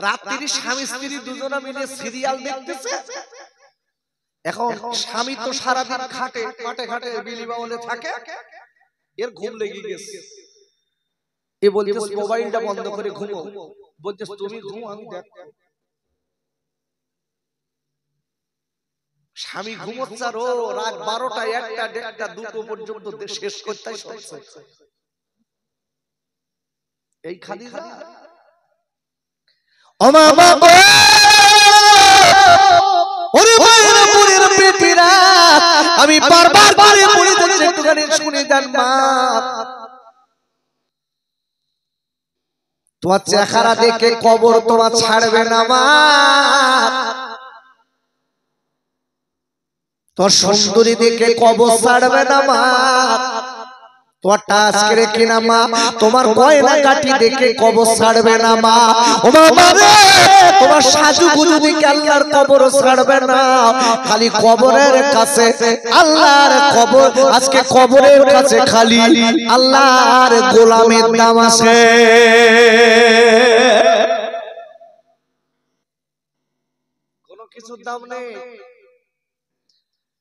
রাত্রি স্বামী স্ত্রী দুজনা মিলে সিরিয়াল দেখতেছে। এখন স্বামী তো সারাদিন খাটে, মাঠে ঘাটে বিলি বাউলে থাকে, এর ঘুম লেগে গেছে। এ বলতেছ মোবাইলটা বন্ধ করে ঘুমো, বলতেছ তুমি ঘুমো আমি দেখো। স্বামী ঘুমোচ্ছে আর ও রাত 12টা 1টা 1টা 2টো পর্যন্ত শেষ করতেই সরছে। এই খাদিজা ও মা বাবা, ওরে মায়েরা পুরের পেটিরা, আমি বারবার করে বলে দিচ্ছি, একটুখানি শুনে যান মা। তোমার চেহারা দেখে কবর তোমার ছাড়বে না মা, তোর সুন্দরী দেখে কবর ছাড়বে না মা, তোমার টাচ করে কিনা মা, তোমার গয়না কাটি দেখে কবর ছাড়বে না মা। ও মা রে, তোমার সাজুগুজু দেখে আল্লাহর কবর ছাড়বে না। খালি কবরের কাছে আল্লাহর কবর, আজকে কবরের কাছে খালি আল্লাহর গোলামের দাম আছে। কোনো কিছুর দাম নেই,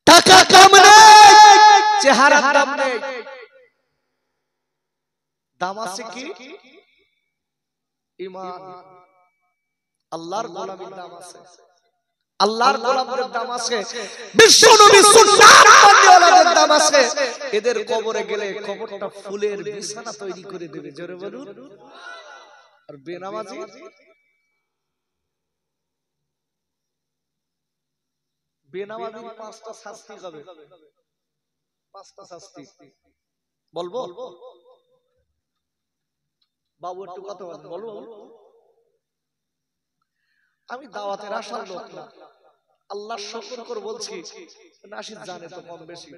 টাকা দাম নেই, চেহারার দাম নেই, দাম আছে কি? ঈমান। আল্লাহর গোলামীর দাম আছে, আল্লাহর গোলামদের দাম আছে, বিশ্ব নবী সুন্নাত মাননেওয়ালাদের দাম আছে। এদের কবরে গেলে কবরটা ফুলের বিছানা তৈরি করে দেবে, জোরে বলুন। আর বেনামাজি বেনামাজির 5টা শাস্তি হবে, 5টা শাস্তি বলবো বাবু, একটু কথা বলবো। আমি দাওয়াতের আসার লোক না, আল্লাহর শুকর করে বলছি, নাশিদ জানে তো কম বেশি,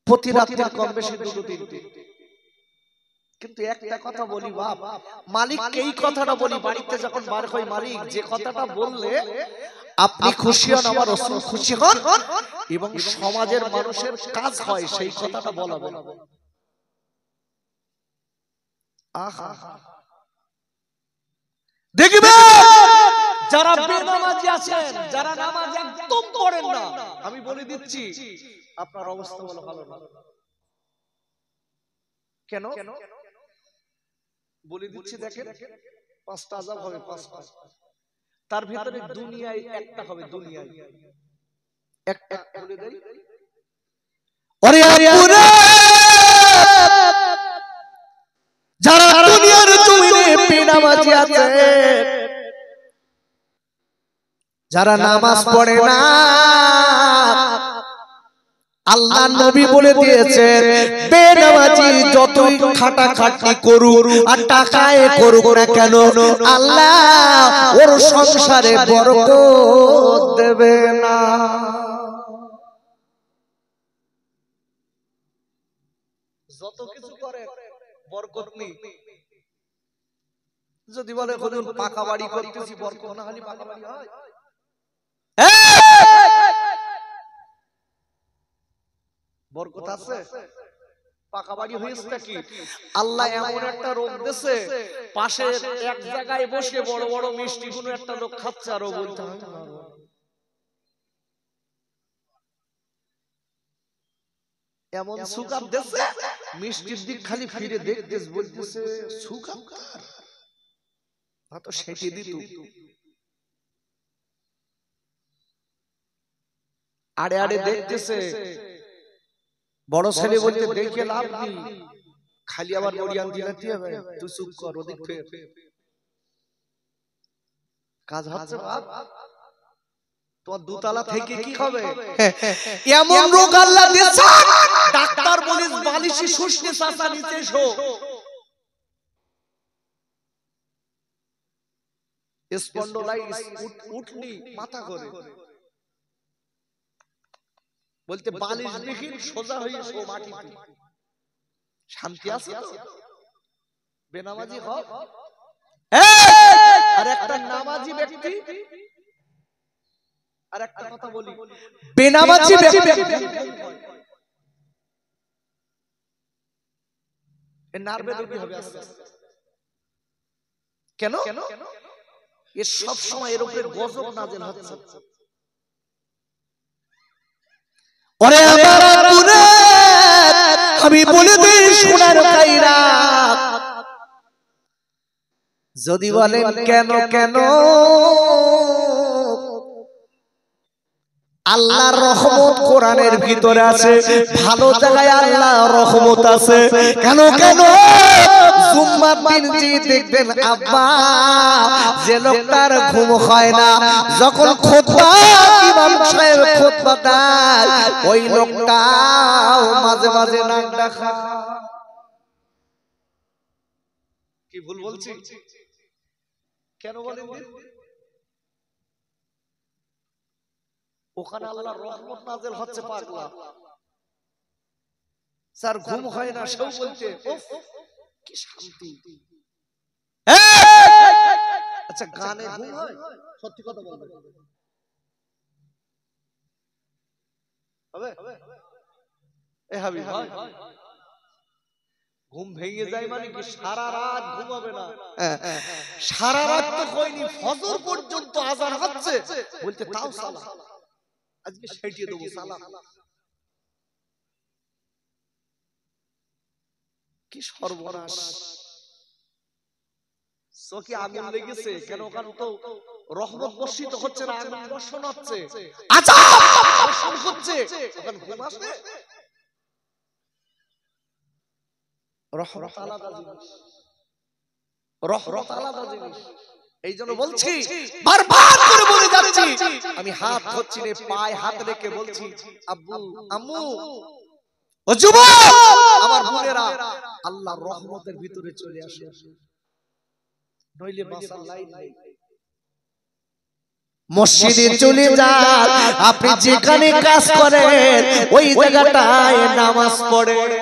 প্রতি রাতের কম বেশি 2-3টি। কিন্তু একটা কথা বলি বাপ, মালিককে এই কথাটা বলি, বাড়িতে যখন বার হয়, মালিক যে কথাটা বললে আপনি খুশি হন, আমার রাসূল খুশি হন এবং সমাজের মানুষের কাজ হয়, সেই কথাটা বলাবেন। আহা, দেখবে যারা বেনামাজি আছেন, যারা নামাজ একদম পড়েন না, আমি বলে দিচ্ছি আপনার অবস্থা বলো ভালো না। কেন বলে দিচ্ছি, দেখেন 5টা আযাব হবে, 5টা। তার ভিতরে দুনিয়ায় একটা হবে, দুনিয়ায় একটা বলে দেই। ওরে আপুরে, যারা দুনিয়ার জমিনে বেনামাজি আছে, যারা নামাজ পড়ে না, আল্লাহ নবী বলে দিয়েছেন বেনামাজি যতই খাটাখাটি করুক আর টাকায় করুক না কেন, আল্লাহ ওর সংসারে বরকত দেবে না। যত কিছু করে বরকত নেই। যদি বলে হুজুর পাকা বাড়ি করতেছি, বরকত না হলে পাকা বাড়ি হয়? বরকত আছে? পাকা বাড়ি হয়েছে কি? আল্লাহ এমন একটা রোগ দিয়েছে, পাশে এক জায়গায় বসে বড় বড় মিষ্টি কোনো একটা লোক খাচ্ছে আর ও বলতে হয় এমন সুগার দিয়েছে, মিষ্টির দিক খালি ফিরে দেখতেছ, বলতেছে সুগার তো সেটি দিত। আড়ে আড়ে দেখতেছে, বড় ছেলে বলতে দেখে লাভ নেই, খালি আবার মরিয়ান দিলাতে হবে, তুই চুপ কর, ওদিক ফের কাজ হচ্ছে বাপ। তোমার দুতলা থেকে কি হবে? এমন রোগ আল্লাহ দিয়েছে, ডাক্তার বলিস বালিশে শুষনি চাচা নিচে এসো, স্পন্ডলাইটিস উঠলি মাথা করে, বলতে বালিশ দেখি সোজা হয়ে শো মাটিতে। শান্তি আছে তো? বেনামাজি হক। আর একটা নামাজি ব্যক্তি, আর একটা কথা বলি, বেনামাজি ব্যক্তি এর নার্ভে দুর্বল হবে আস্তে আস্তে। কেন? এর সব সময় এর উপরে গজব নাযিল হচ্ছে। ওরে আমার আব্বুরে, আমি বলে দেই সোনার কাইরা, যদি বলেন কেন কেন, আল্লাহর রহমত কোরআনের ভিতরে আছে, ভালো জায়গায় আল্লাহর রহমত আছে। কেন কেন? জুম্মার দিন যে দেখবেন আব্বা, যে লোকটার ঘুম হয় না, যখন খুতবা ইমাম সাহেব খুতবা দেয়, ওই লোকটাও মাঝে মাঝে নাক ডাকা। কি ভুল বলছি? কেন বলেন? ওখানে আল্লাহর রহমত নাযিল হচ্ছে, পাগলা স্যার ঘুম হয় না, সেও বলছে উফ কি শান্তি। আচ্ছা গানে ঘুম হয়? সত্যি কথা বলবে হবে? এ হাবিব ভাই, ঘুম ভেঙে যায় মানে কি সারা রাত ঘুমাবে না? সারা রাত তো হয়নি, ফজর পর্যন্ত আযান হচ্ছে, বলতে তাও সালাম, আজকে সেটিয়ে দেবো সালাম। কি সর্বনাশ! চোখে আগুন লেগেছে কেন? কারণ তো রহমত বর্ষিত হচ্ছে না, আগুন বর্ষণ হচ্ছে, আযাব বর্ষণ হচ্ছে, তখন ঘুম আসে? রহমত আলাদা জিনিস, রহমত আলাদা জিনিস। এই জন্য বলছি, বারবার করে বলে যাচ্ছি, আমি হাত ধরছি রে, পায়ে হাত রেখে বলছি, আব্বু আম্মু ও যুবক আমার বোনেরা, আল্লাহর রহমতের ভিতরে চলে আসে, নইলে বাঁচার লাইন নাই। মসজিদে চলে যান, আপনি যেখানে কাজ করেন ওই জায়গাটায় নামাজ পড়েন।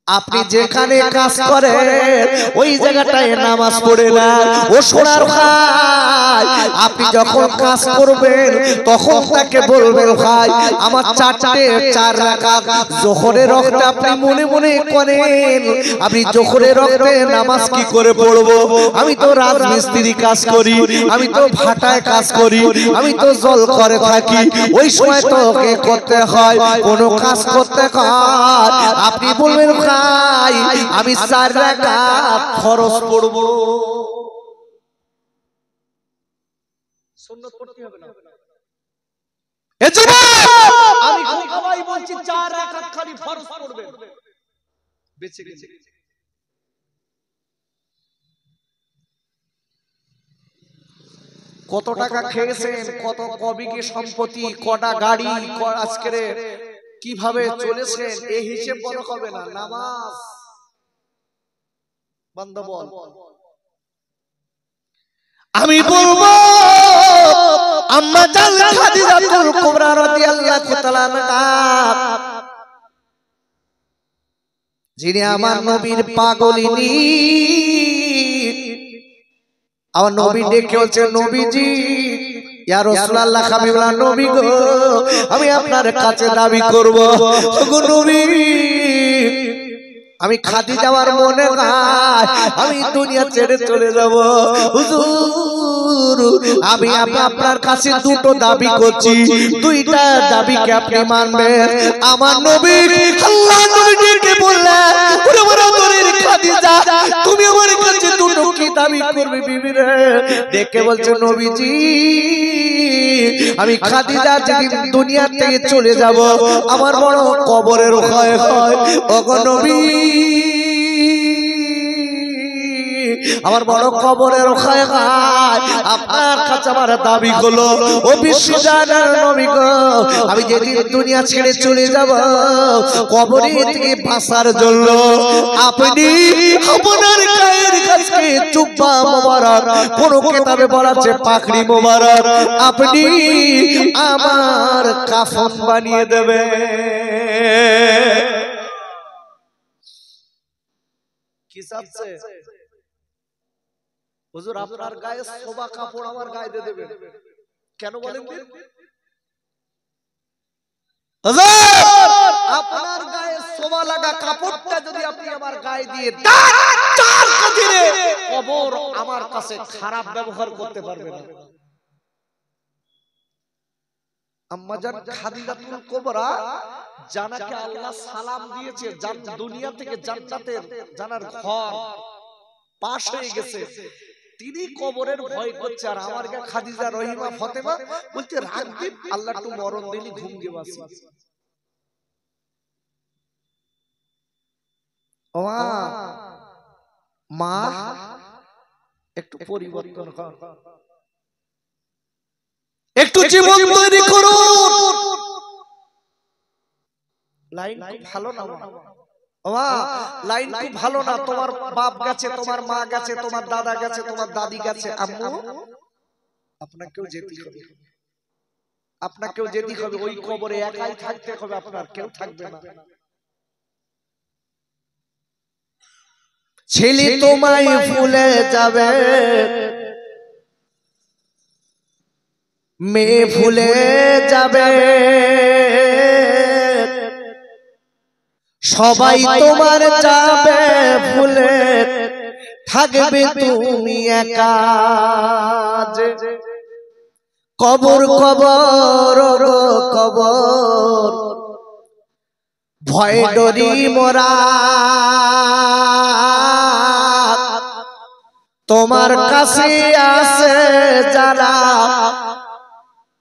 আপনি যেখানে কাজ করেন ওই জায়গাটায় নামাজ পড়ে না। ও সোনার ভাই, আপনি যখন কাজ করবেন তখন তাকে বলবেন, ভাই আমার 4 রাকাত যোহরের ওয়াক্তে আপনি মনে মনে করেন, আমি যোহরের ওয়াক্তে নামাজ কি করে পড়বো? আমি তো রাজমিস্ত্রি কাজ করি, আমি তো ভাটায় কাজ করি, আমি তো জল করে থাকি, ওই সময় তো ওকে করতে হয়, কোনো কাজ করতে হয়। আপনি বলবেন, আমি 4 রাকাত ফরজ পড়ব। সুন্নাত পড়তে হবে না? এজন্য আমি সবাই বলছি 4 রাকাত খালি ফরজ পড়বেন, বেঁচে গেছে। কত টাকা খেয়েছেন, কত কবিকে সম্পত্তি, কটা গাড়ি, আজকের কিভাবে চলেছেন, এই হিসেব বড় হবে না। নামাজ বন্ধ বল। আমি বলবো আম্মা জান খাদিজাতুল কুবরা রাদিয়াল্লাহু তাআলা আনহা, যিনি আমার নবীর পাগলিনী, আমার নবী ডেকে বলছে, নবীজি ইয়া রাসূলুল্লাহ, হাবিবুল্লাহ নবী গো, আমি আপনার কাছে দাবি করব, গো নবী আমি খাদিজা আমার মনে হয় আমি দুনিয়া ছেড়ে চলে যাব। হুজুর আমি আপনার কাছে 2টো দাবি করছি, 2টা দাবিকে আপনি মানবেন। আমার নবী আল্লাহ নবীকে বললেন, ওরে ওরে তোরের খাদিজা, তুমি আমার কাছে 2টো কি দাবি করবে বিবি রে? দেখে বলছে, নবীজি আমি খাদিজা যেদিন দুনিয়া থেকে চলে যাব আমার বড় কবরের ভয় হয়। ওগো নবী আমার বড় কবরের ভয় হয়, আপনার কাছে আমার দাবি হলো, ও বিশ্বজাহানের নবী গো, আমি যেদিন দুনিয়া ছেড়ে চলে যাব কবরে থেকে বাঁচার জন্য আপনি আপনার গায়ের কাছে জুব্বা মোবারক, কোন কিতাবে বলা আছে পাগড়ি মোবারক, আপনি আমার কাফন বানিয়ে দেবে। কি চাচ্ছে হুজুর? আপনার গায়ে শোভা কাপড় আমার গায়ে দিয়ে দেবেন। কেন বলেন? আপনার গায়ে শোভা লাগা কাপড়টা যদি আপনি আমার গায়ে দিয়ে দেন, কবর আমার কাছে খারাপ ব্যবহার করতে পারবে না। আম্মা জান খাদিজাতুল কুবরা জানাকে আল্লাহ সালাম দিয়েছে, দুনিয়া থেকে জান্নাতের জানার ঘর পাশ হয়ে গেছে, তিনি কবরের ভয় করছে। আর আমার গা খাদিজা, রহিমা, ফাতেমা বলতে রাখবি, আল্লাহ একটু মরণ দিলি ঘুম গে বাসি। ও মা একটু পরিবর্তন কর, একটু জীবন তৈরি করুন। লাইন ভালো না লাইন খুব ভালো না। তোমার বাপ গেছে, তোমার মা গেছে, তোমার দাদা গেছে, তোমার দাদি গেছে, আম্মু আপনাকেও যেতে হবে, আপনাকেও যেতে হবে। ওই কবরে একাই থাকতে হবে, আপনার কেউ থাকবে না। ছেলে তোমায় ভুলে যাবে, মেয়ে ভুলে যাবে, সবাই তোমার যাবে ভুলে, থাকবে তুমি একা। কবর কবর কবর ভয় ডরি মোরা, তোমার কাছে আছে যারা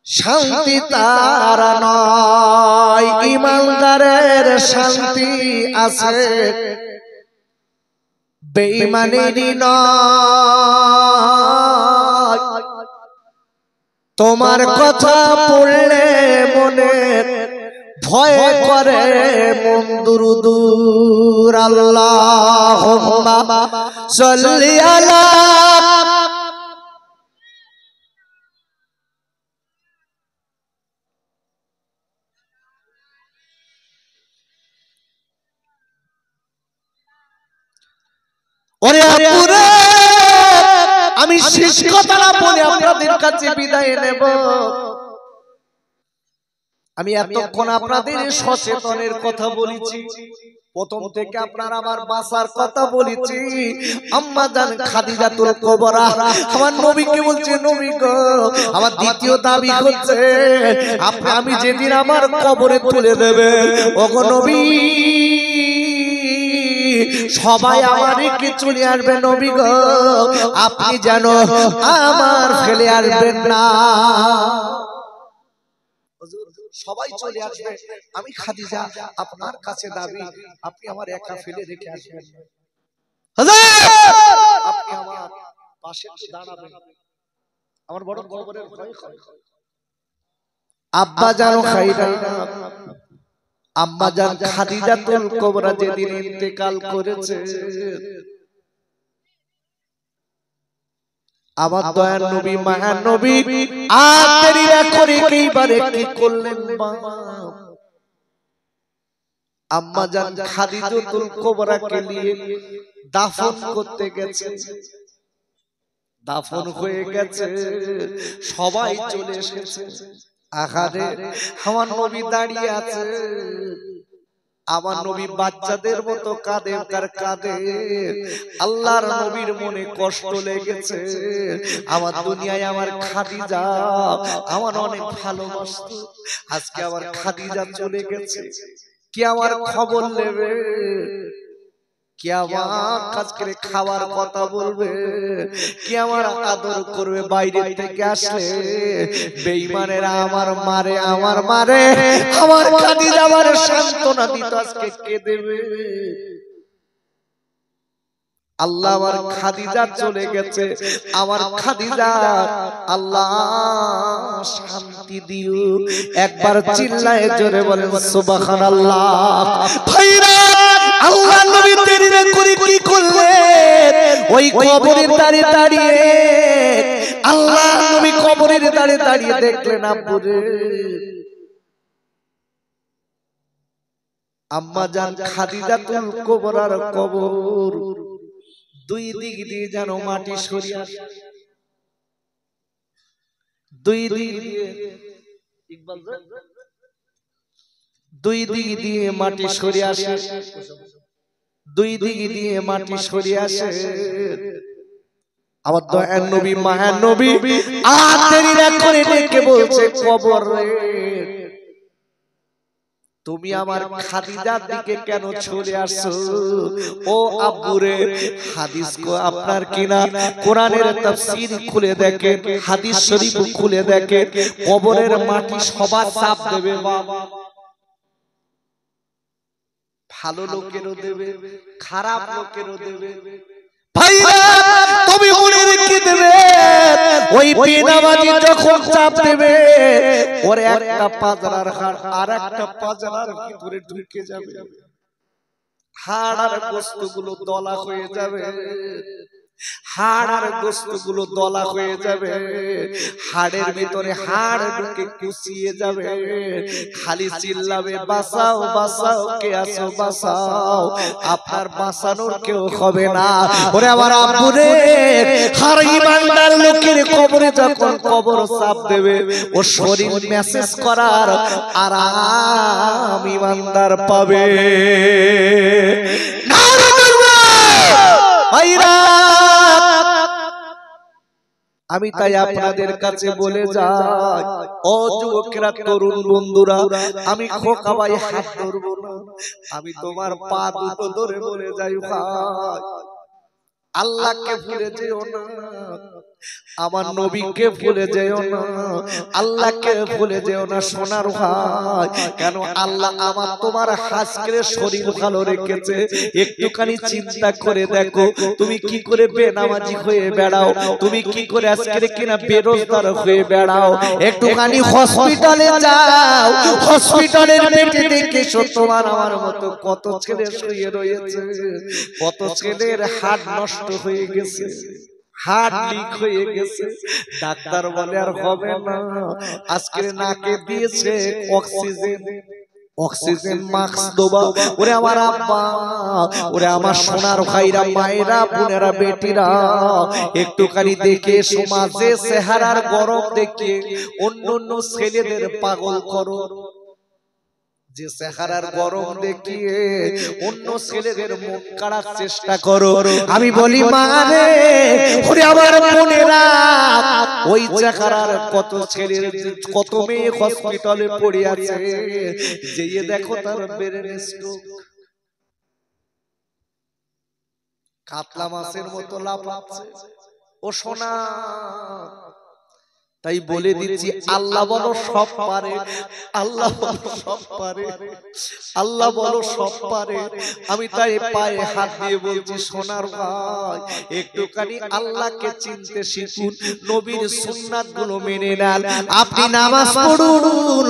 শান্তি তারা নয়, ঈমানদারের শান্তি আছে বেঈমানেরই নয়। তোমার কথা পড়লে মনে ভয় করে মন দুরুদুর। আল্লাহুম্মা সাল্লি আলা ওরে আপুরে, আমি শেষ কথাটা বলে আপনাদের কাছে বিদায় নেব। আমি এতক্ষণ আপনাদের সচেতনের কথা বলেছি, প্রথম থেকে আপনার আমার বাঁচার কথা বলেছি। আম্মা জান খাদিজাতুল কুবরা আমার নবীকে বলছে, নবী গো, আমার দ্বিতীয় দাবি হচ্ছে আমি যেদিন আমার কবরে তুলে দেবে, ওগো নবী, সবাই আমারকে চলে আসবে নবী গো, আপনি যেন আমার ফেলে আসবেন না। সবাই চলে আসবে, আমি খাদিজা আপনার কাছে দাবি আপনি আমার একা ফেলে রেখে আসবেন। আপনি আমার পাশে দাঁড়াবেন, আমার বড় কবরের ভয় করে। আব্বা জানো খাইরা, আম্মা জান খাদিজাতুল কুবরা যেদিন ইন্তেকাল করেছে, আমার দয়ার নবী মায়ার নবী আর দেরি না করে এইবারে কি করলেন, আম্মা জান খাদিজাতুল কুবরাকে নিয়ে দাফন করতে গেছে। দাফন হয়ে গেছে, সবাই চলে এসেছে। আহারে আমার নবী দাঁড়িয়ে আছে, আমার নবী বাচ্চাদের মতো কাঁদে আর কাঁদে। আল্লাহর নবীর মনে কষ্ট লেগেছে। আমার দুনিয়ায় আমার খাদিজা আমার অনেক ভালোবাসতো, আজকে আমার খাদিজা চলে গেছে, কি আমার খবর নেবে, কি আমার কাছ করে খাওয়ার কথা বলবে, কি আমার আদর করবে, বাইরে থেকে আসলে বেঈমানেরা আমার মারে, আমার মারে, আমার খাদিজা আমার সান্ত্বনা দিত, আজকে কে দেবে? আল্লাহ আমার খাদিজা চলে গেছে, আমার খাদিজা আল্লাহ শান্তি দিও। একবার চিল্লায়ে জোরে বলেন সুবহানাল্লাহ। ভাইরা, আল্লাহ নবী দেরি না করে কি করলেন, ওই কবরের দাঁড়িয়ে দাঁড়িয়ে আল্লাহ নবী কবরের দাঁড়িয়ে দাঁড়িয়ে দেখলেন আব্বুরে, আম্মা জান খাদিজাতুল কুবরার কবর দুই দিক দিয়ে যেন মাটি সরিয়ে আসে, দুই দিক দিয়ে দুই দিক দিয়ে মাটি সরিয়ে আসে, দুই দিক দিয়ে মাটি সরিয়ে আসে। আমার দয়ার নবী মায়ার নবী আর দেরি না করে ডেকে বলছে, কবর রে, তুমি আমার খাদিজার দিকে কেন চলে আসছো? ও আব্বুরে, হাদিস কো আপনার কিনা কোরআনের তাফসীর খুলে দেখেন, হাদিস শরীফ খুলে দেখেন, কবরের মাটি সবার চাপ দেবে বাবা, ভালো লোকেরও দেবে, খারাপ লোকেরও দেবে। ভাইরা, তুমি মনে রেখে দেবে, ওই বেনামাজি যখন চাপ দেবে, ওর একটা পাজরার হাড় আর একটা পাজরার ভিতরে ঢুকে যাবে, হাড় আর গোশতগুলো দলা হয়ে যাবে, হাড় আর গোশতগুলো দলা হয়ে যাবে, হাড়ের ভিতরে হাড় ঢুকে কুচিয়ে যাবে, খালি চিল্লাবে বাঁচাও বাঁচাও, কে আছো বাঁচাও, আপনার বাঁচানোর কেউ হবে না। ওরে আমার আব্বুরে, আর ঈমানদার লোকের কবরে যখন কবর চাপ দেবে, ও শরীর মেসেজ করার আরাম ঈমানদার পাবে। আমি তাই আপনাদের কাছে বলে যাই, ও যুবকেরা, তরুণ বন্ধুরা, আমি খোকা ভাই হাত ধরবো না, আমি তোমার পা দুটো ধরে বলে যাই, ভাই আল্লাহকে ভুলে যেও না, আমার নবীকে ভুলে যেও না, আল্লাহকে ভুলে যেও না সোনার ভাই। কেন আল্লাহ আমার তোমার হাজকে শরীর ভালো রেখেছে। একটুখানি চিন্তা করে দেখো, তুমি কি করে বেনামাজি হয়ে বেড়াও, তুমি কি করে আজকে কিনা বেরোজগার হয়ে বেড়াও। একটুখানি হসপিটালে যাও, হসপিটালের বেডে দেখেছো তোমার আমার মতো কত ছেলে শুয়ে রয়েছে, কত ছেলের হার্ট নষ্ট হয়ে গেছে, হার্ট লিক হয়ে গেছে। ডাক্তার বলে আর হবে না, আজকে নাকে দিয়েছে অক্সিজেন, অক্সিজেন মাস্ক দেবা। ওরে আমার আব্বা, ওরে আমার সোনার ভাইরা, মায়েরা, বোনেরা, বেটিরা, একটুখানি দেখে সমাজে চেহারার গরম দেখে অন্য অন্য ছেলেদের পাগল করো, যে চেহারার গরম দেখিয়ে অন্য ছেলেদের মুখ কাড়ার চেষ্টা করো। আমি বলি মানে ওরে আমার বোনেরা, ওই চেহারার কত ছেলের কত মেয়ে হসপিটালে পড়ে আছে, যেয়ে দেখো তার ব্রেন স্ট্রোক, কাতলা মাছের মতো লাফাচ্ছে। ও সোনা, তাই বলে দিচ্ছি আল্লাহ বলো সব পারে, আল্লাহ বলো সব পারে, আল্লাহ বলো সব পারে। আমি তাই পায়ে হাত দিয়ে বলছি সোনার ভাই, একটুখানি আল্লাহকে চিনতে শিখুন, নবীর সুন্নাত গুলো মেনে নেন। আপনি নামাজ পড়ুন,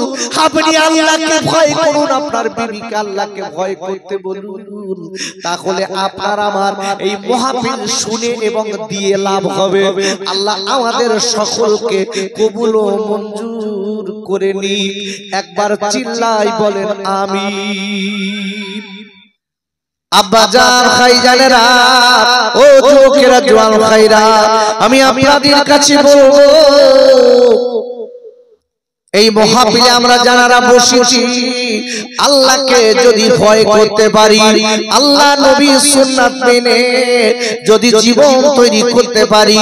আপনি আল্লাহকে ভয় করুন, আপনার বিবিকে আল্লাহকে ভয় করতে বলুন, তাহলে আপনার আমার এই মাহফিল শুনে এবং দিয়ে লাভ হবে। আল্লাহ আমাদের সকলকে কবুল ও মঞ্জুর করে নি। একবার চিল্লাই বলেন আমিন। আব্বাজান ভাইজানেরা, ও যুবকেরা, জওয়ান ভাইরা, আমি আপনাদের কাছে বলবো, এই মাহফিলে আমরা যারা বসেছি আল্লাহকে যদি ভয় করতে পারি, আল্লাহ নবীর সুন্নাত মেনে যদি জীবন তৈরি করতে পারি,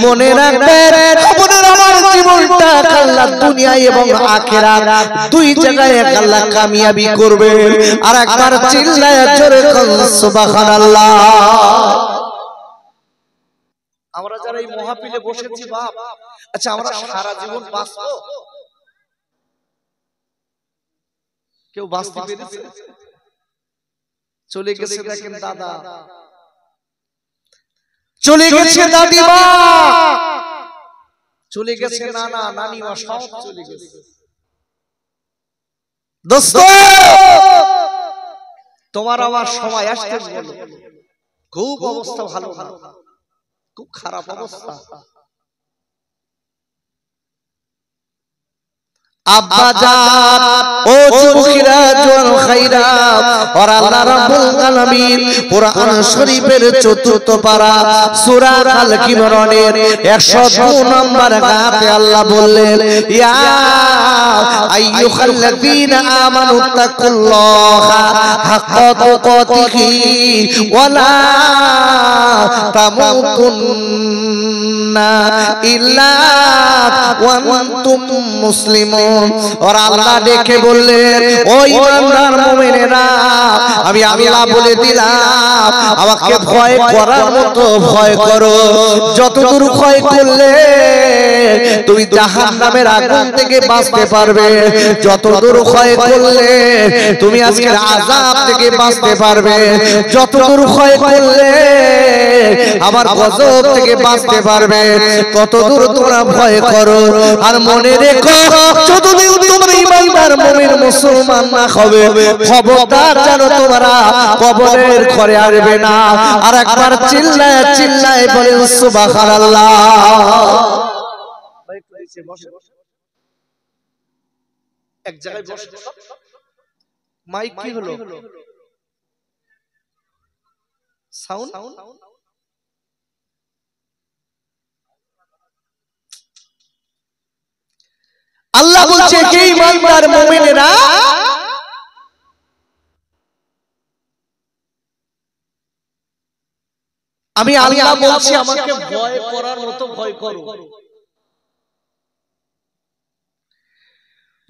মনে রাখবেন আপনার আমার জীবনটা আল্লাহ দুনিয়া এবং আখিরাত দুই জায়গায় আল্লাহ কামিয়াবি করবে। আর একবার চিল্লায়ে জোরে বলুন সুবহানাল্লাহ। আমরা যারা এই মাহফিলে বসেছি বাপ, আচ্ছা আমরা সারা জীবন বাঁচবো? কেউ বাঁচতে পেরেছে? চলে গেছে দেখেন দাদা, চলে গেছে দাদিমা, চলে গেছে নানা নানিমা, সব চলে গেছে। দোস্ত, তোমার আমার সময় আসতে গেল, খুব অবস্থা ভালো না, খুব খারাপ অবস্থা। আব্বাজান, ও যুবকেরা, জওয়ান ভাইরা, আর আল্লাহ রাব্বুল আলামিন কোরআন শরীফের ৪র্থ পারা সূরা আল ইমরানের ১০২ নম্বর আয়াতে আল্লাহ বললেন, ইয়া আইয়ুহাল্লাযীনা আমানু তাকুল্লাহা হাক্কা তুকাতিহি ওয়া লা তামুতুন্না ইল্লা ওয়া আনতুম মুসলিমুন। আর আল্লাহ দেখে বললেন, ও ঈমানদার মুমিনেরা, আমি আল্লাহ বলে দিলাম আমাকে ভয় করার মতো ভয় করো। যতদূর ভয় করলে তুমি জাহান্নামের আগুন থেকে বাঁচতে পারবে, যতদূর ভয় করলে তুমি আজকের আযাব থেকে বাঁচতে পারবে, যতদূর ভয় করলে আমার গজব থেকে বাঁচতে পারবে, ততদূর তোমরা ভয় করো। আর মনে রেখো, যতদিন তোমরা ঈমানদার মুমিন মুসলমান না হবে, খবরদার যেন তোমরা কবরের ঘরে আসবে না। আর একবার চিল্লায় চিল্লায় বলেন সুবহানাল্লাহ। এক জায়গায় বসে, মাইক কি হলো? সাউন্ড আল্লাহ বলছে, হে ঈমানদার মুমিনেরা, আমি আল্লাহ বলছি আমাকে ভয় করার মতো ভয় করো।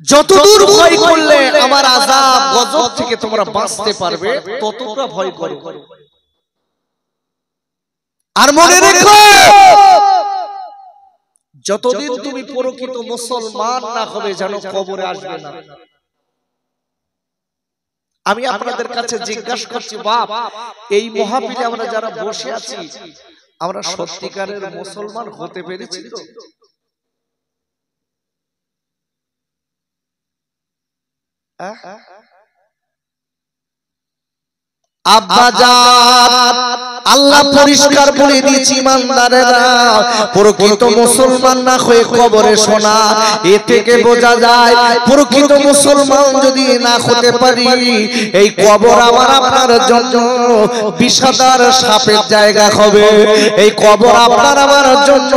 যতদূর ভয় করলে আমার আযাব গজব থেকে তোমরা বাঁচতে পারবে, ততটা ভয় করো। আর মনে রেখো, যতদিন তুমি প্রকৃত মুসলমান না হবে যেন কবরে আসবে না। আমি আপনাদের কাছে জিজ্ঞাসা করছি, বাপ, এই মাহফিলে আমরা যারা বসে আছি, আমরা সত্যিকারের মুসলমান হতে পেরেছি তো? আব্বাজান, আল্লাহ পরিষ্কার বলে দিয়েছি, ইমানদারেরা প্রকৃত মুসলমান না হয়ে কবরে শোনা। এ থেকে বোঝা যায় প্রকৃত মুসলমান যদি না হতে পারি, এই কবর আমার আপনার জন্য বিষাদার সাপের জায়গা হবে। এই কবর আপনার আমার জন্য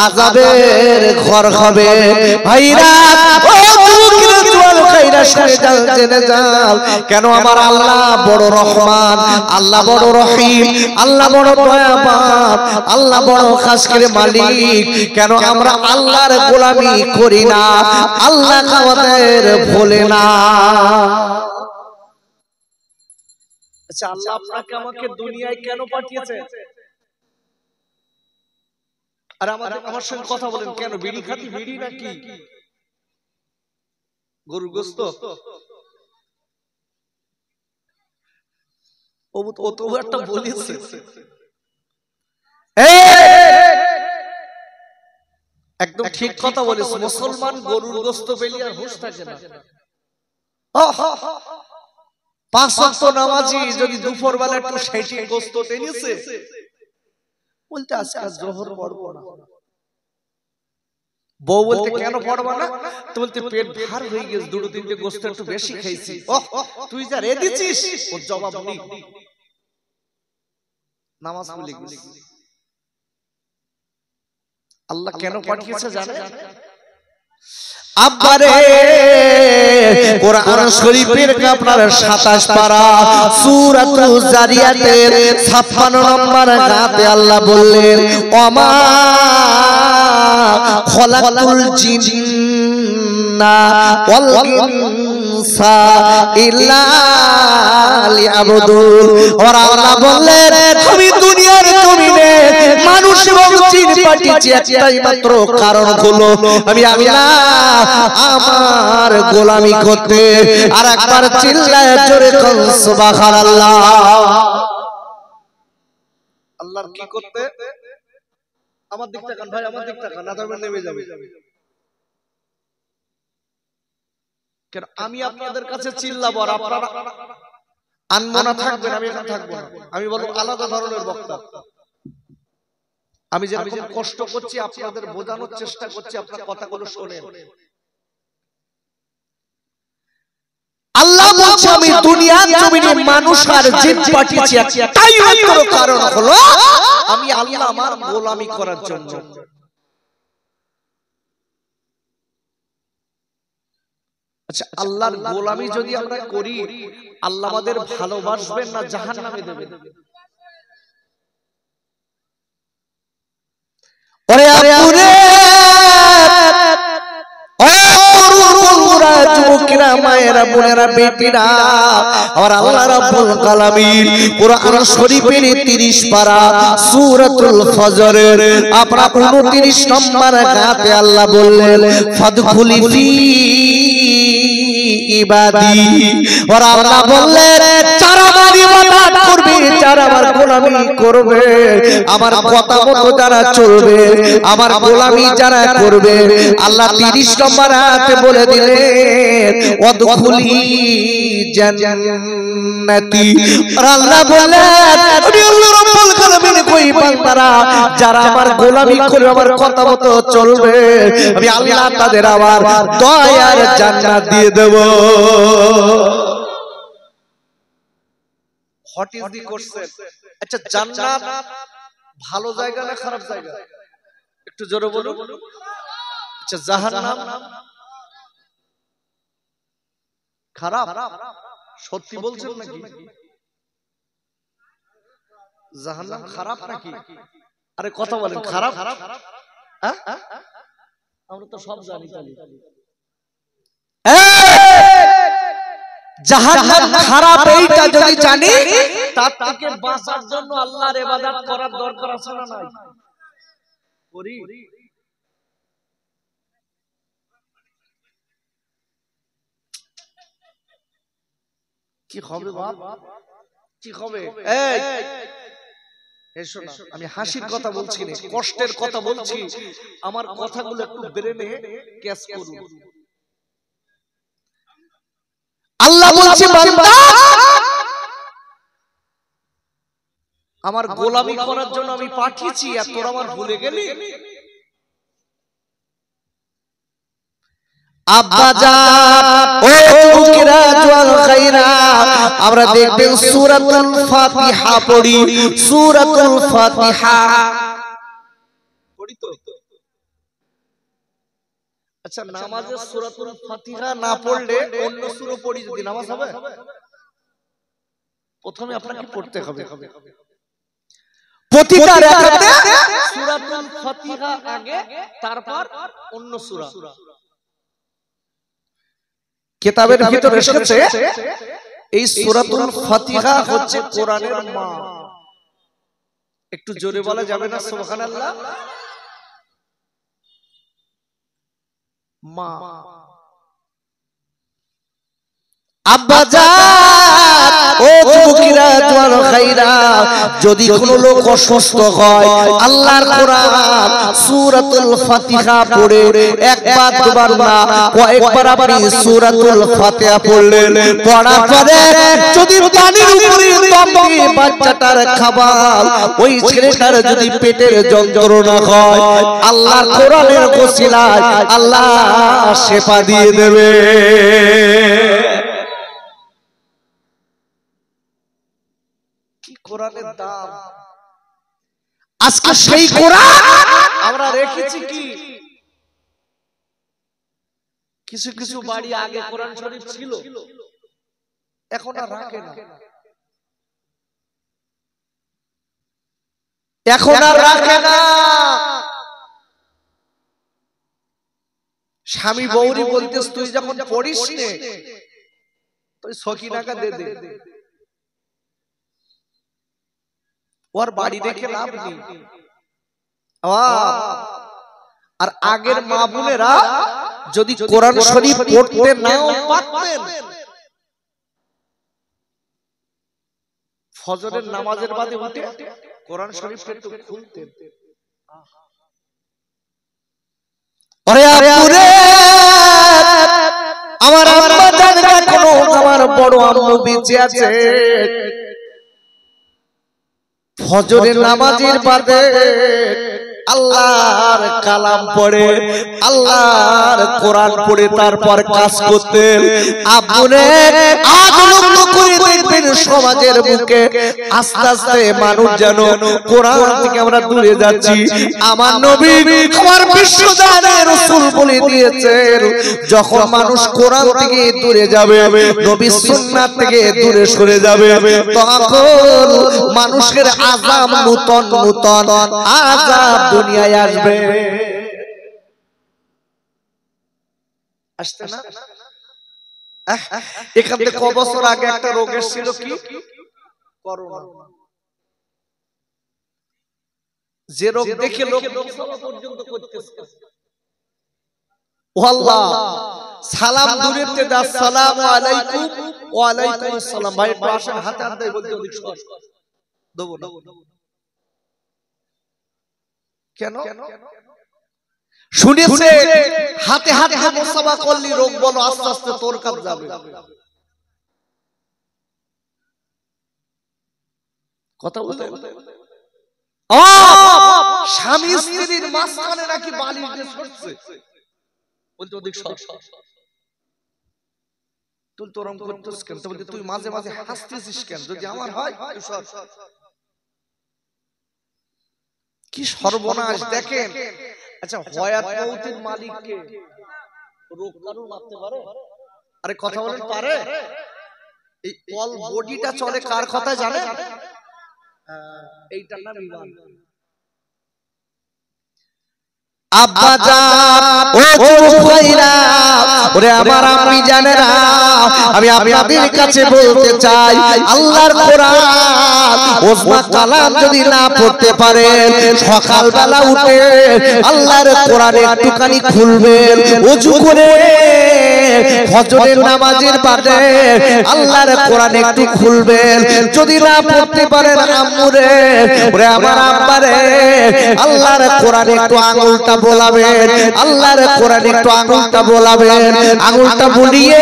আযাবের ঘর হবে। ভাইরা, কেন আমার আল্লাহ বড় রহমান, আল্লাহ বড় রহিম, আল্লাহ বড় দয়াবান, আল্লাহ বড় খাসকের মালিক, কেন আমরা আল্লাহর গোলামি করি না? আল্লাহ আমাদের ভোলে না। আচ্ছা, আল্লাহ আপনাকে আমাকে দুনিয়ায় কেন পাঠিয়েছে? আর আমার সঙ্গে কথা বলেন, কেন বিড়ি খাতি? বিড়ি নাকি গরুর গোশত? ও তো একটা বলেছে। একদম ঠিক কথা বলেছে, মুসলমান গরুর গোশত পেলে আর হুঁশ থাকে না। 5 ওয়াক্ত নামাজি যদি দুপুর বেলা একটু সেটি গোশত টেনেছে, বলতে আজকে জোহর পড়বো না। বউ বলতে কেন পড়বা না? তো বলতে পেট ভার হয়ে গেছে, 2-3টে গোশত একটু বেশি খাইছি। তুই যা রে দিছিস, ওর জবাব নেই, নামাজ ভুলে গেছিস। আল্লাহ কেন পাঠিয়েছে জানেন? আব্বারে, কোরআন শরীফের আপনার 27 পারা সূরাতুল জারিয়াতের 56 নম্বর আয়াতে আল্লাহ বললেন, ওমা খলাকুল জিন্না ওয়াল ইনসা ইল্লা লিয়াবুদুন। আর আল্লাহ বললেন, আমি দুনিয়ার জমিনে মানুষ এবং জিন পাঠিয়েছি একটাই মাত্র কারণ হলো আমি আল্লাহ আমার গোলামি করতে। আর একবার চিল্লায় জোরে কোন সুবহানাল্লাহ। আল্লাহর কি করতে? আমার দিক তাকান ভাই, আমার দিক তাকান, না তবে নেমে যাবে। কেন আমি আপনাদের কাছে চিল্লাবো আর আপনারা আনমনা থাকবেন? আমি এখানে থাকবো না। আমি বলবো আলাদা ধরনের বক্তা। আমি যেরকম কষ্ট করছি আপনাদের বোঝানোর চেষ্টা করছি, আপনার কথাগুলো শোনেন। আল্লাহ বলছে, আমি দুনিয়ার জমিনে মানুষ আর জিন পাঠিয়েছি একটাই মাত্র কারণ হলো আমি আল্লাহ আমার গোলামি করার জন্য। আচ্ছা, আল্লাহর গোলামি যদি আমরা করি, আল্লাহ আমাদের ভালোবাসবেন না জাহান্নামে দেবেন? ওরে আপুরে, যুবকেরা, মায়েরা, বোনেরা, বেটিরা, আর আল্লাহ রাব্বুল আলামিন কোরআন শরীফের 30 পারা সূরাতুল ফজরের আপনার 29 নম্বর আয়াতে আল্লাহ বললেন, ফাদখুলি ফি ইবাদি। আর আল্লাহ বললেন, যারা আমার ইবাদত করবে, যারা আমার গোলামি করবে, আমার কথা মতো যারা চলবে, আমার গোলামি যারা করবে, আল্লাহ 30 নম্বর আয়াতে বলে দিলেন, ওয়াদখুলি জান্নাতি। আর আল্লাহ বললেন, আমি আল্লাহ রাব্বুল আলামিন কই বান্দারা যারা আমার গোলামি করবে, আমার কথা মতো চলবে, আমি আল্লাহ তাদের আমার দয়ার জান্নাত দিয়ে দেব। What is the question? আচ্ছা, জান্নাত ভালো জায়গা না খারাপ জায়গা? একটু জোরে বলুন। আচ্ছা, জাহান্নাম খারাপ? সত্যি বলছেন নাকি? জাহান্নাম খারাপ নাকি? আরে কথা বলেন, খারাপ? আমরা তো সব জানি। জাহান্নাম খারাপ এইটা যদি জানি, তার থেকে বাঁচার জন্য আল্লাহর ইবাদত করার দরকার আছে না নাই? করি। কি হবে বাপ, কি হবে? এই এসো না, আমি হাসির কথা বলছি না, কষ্টের কথা বলছি। আমার কথাগুলো একটু ব্রেনে ক্যাচ করুন। আল্লাহ বলছে বান্দা আমার গোলামি করার জন্য আমি পাঠিয়েছি, আর তোরা আমার ভুলে গেলি। আব্বাজান ও যুবকেরা জওয়ান খাইরা, আমরা দেখবেন সূরাতুল ফাতিহা পড়ি, সূরাতুল ফাতিহা পড়ি তো। আচ্ছা, নামাজে সূরাতুল ফাতিহা না পড়লে অন্য সূরা পড়ি যদি নামাজ হবে? প্রথমে আপনাকে পড়তে হবে প্রতিটা রাকাতে সূরাতুল ফাতিহা আগে, তারপর অন্য সূরা। কিতাবের ভিতরে এসেছে এই সূরাতুল ফাতিহা হচ্ছে কোরআনের মা। একটু জোরে বলা যাবে না সুবহানাল্লাহ? মা। আব্বাজান ও যুবকেরা জওয়ান খাইরা, যদি কোনো লোক অসুস্থ হয় আল্লাহর কোরআন সূরাতুল ফাতিহা পড়ে একবার দুবার না কয়েকবার আপনি সূরাতুল ফাতিহা পড়লেন, পড়ার পরে যদি পানির উপরে দম দিয়ে বাচ্চাটার খাবার, ওই ছেলেটার যদি পেটের যন্ত্রণা হয়, আল্লাহর কোরআনের ওসিলায় আল্লাহ শিফা দিয়ে দেবে। কোরআনের দাম আজকে সেই কোরআন আমরা রেখেছি কি? কিছু কিছু বাড়ি আগে কোরআন শরীফ ছিল, এখন আর রাখে না, এখন আর রাখে না। স্বামী বৌরি বলতেস তুই যখন পড়িস নে তুই সকিনাকে দে দে, ওর বাড়ি রেখে লাভ নেই। আর আগের মা বোনেরা যদি কোরআন শরীফ পড়তে নাও পারতেন, ফজরের নামাজের বাদে উঠে কোরআন শরীফটা একটু খুলতেন। আরে আপুরে, আমার আম্মা জানেন এখনো আমার বড় আম্মু বেঁচে আছে, ফজরের নামাজের বাদে আল্লাহর কালাম পড়ে, আল্লাহর কোরআন পড়ে তারপর কাজ করতেন। আপনি আজ লক্ষ্য করে দেখবেন সমাজের বুকে আস্তে আস্তে মানুষ যেন কোরআন থেকে আমরা দূরে যাচ্ছি। আমার নবী, আমার বিশ্বজাহানের রাসূল বলে দিয়েছেন, যখন মানুষ কোরআন থেকে দূরে যাবে, নবীর সুন্নাত থেকে দূরে সরে যাবে, তখন মানুষের আযাব নূতন নূতন আযাব দুনিয়ায় আসবে। আসছে না? এখান থেকে কত বছর আগে একটা রোগ এসেছিল, কি করোনা। যে রোগ দেখে লোক পর্যন্ত করতেছে, ও আল্লাহ সালাম দূরের থেকে আসসালামু আলাইকুম ওয়া আলাইকুম আসসালাম, ভাই একটু আসেন, হাতে হাত দিয়ে বলতে ওদিক সর দেব না। কেন শুনেছে হাতে হাতে মুসাফা করলি রোগ বলো আস্তে আস্তে তোর কাছে যাবে। কথা বলতে স্বামী স্ত্রীর মাঝখানে নাকি বালিশ দিয়ে সরছে, বলতে ওদিক সর তুই তোরম করতেছিস কেন? বলতে তুই মাঝে মাঝে হাসতেছিস কেন? যদি আমার হয় তুই সর। কি সর্বনাশ দেখেন। আচ্ছা, হয়াত মউতের মালিক কে? রোগ কারণ মারতে পারে? আরে কথা বলেন, পারে? এই অল বডিটা চলে কার কথা জানেন? এইটার নাম ঈমান। আব্বা জান ও যুবক ভাইরা ওরে আমার আম্মি জানেরা আমি আপনাদের কাছে বলতে চাই আল্লাহর কোরআন ওজমা কালাম যদি না পড়তে পারেন সকালবেলা উঠে আল্লাহর কোরআন একটুখানি খুলবেন ওযু করে ফজরের নামাজের বাদে আল্লাহর কোরআন একটু খুলবেন যদি না পড়তে পারেন আম্মুরে ওরে আমার আব্বারে আল্লাহর কোরআন একটু আঙুলটা বোলাবেন আল্লাহর কোরআন একটু আঙুলটা বোলাবেন আঙুলটা বুলিয়ে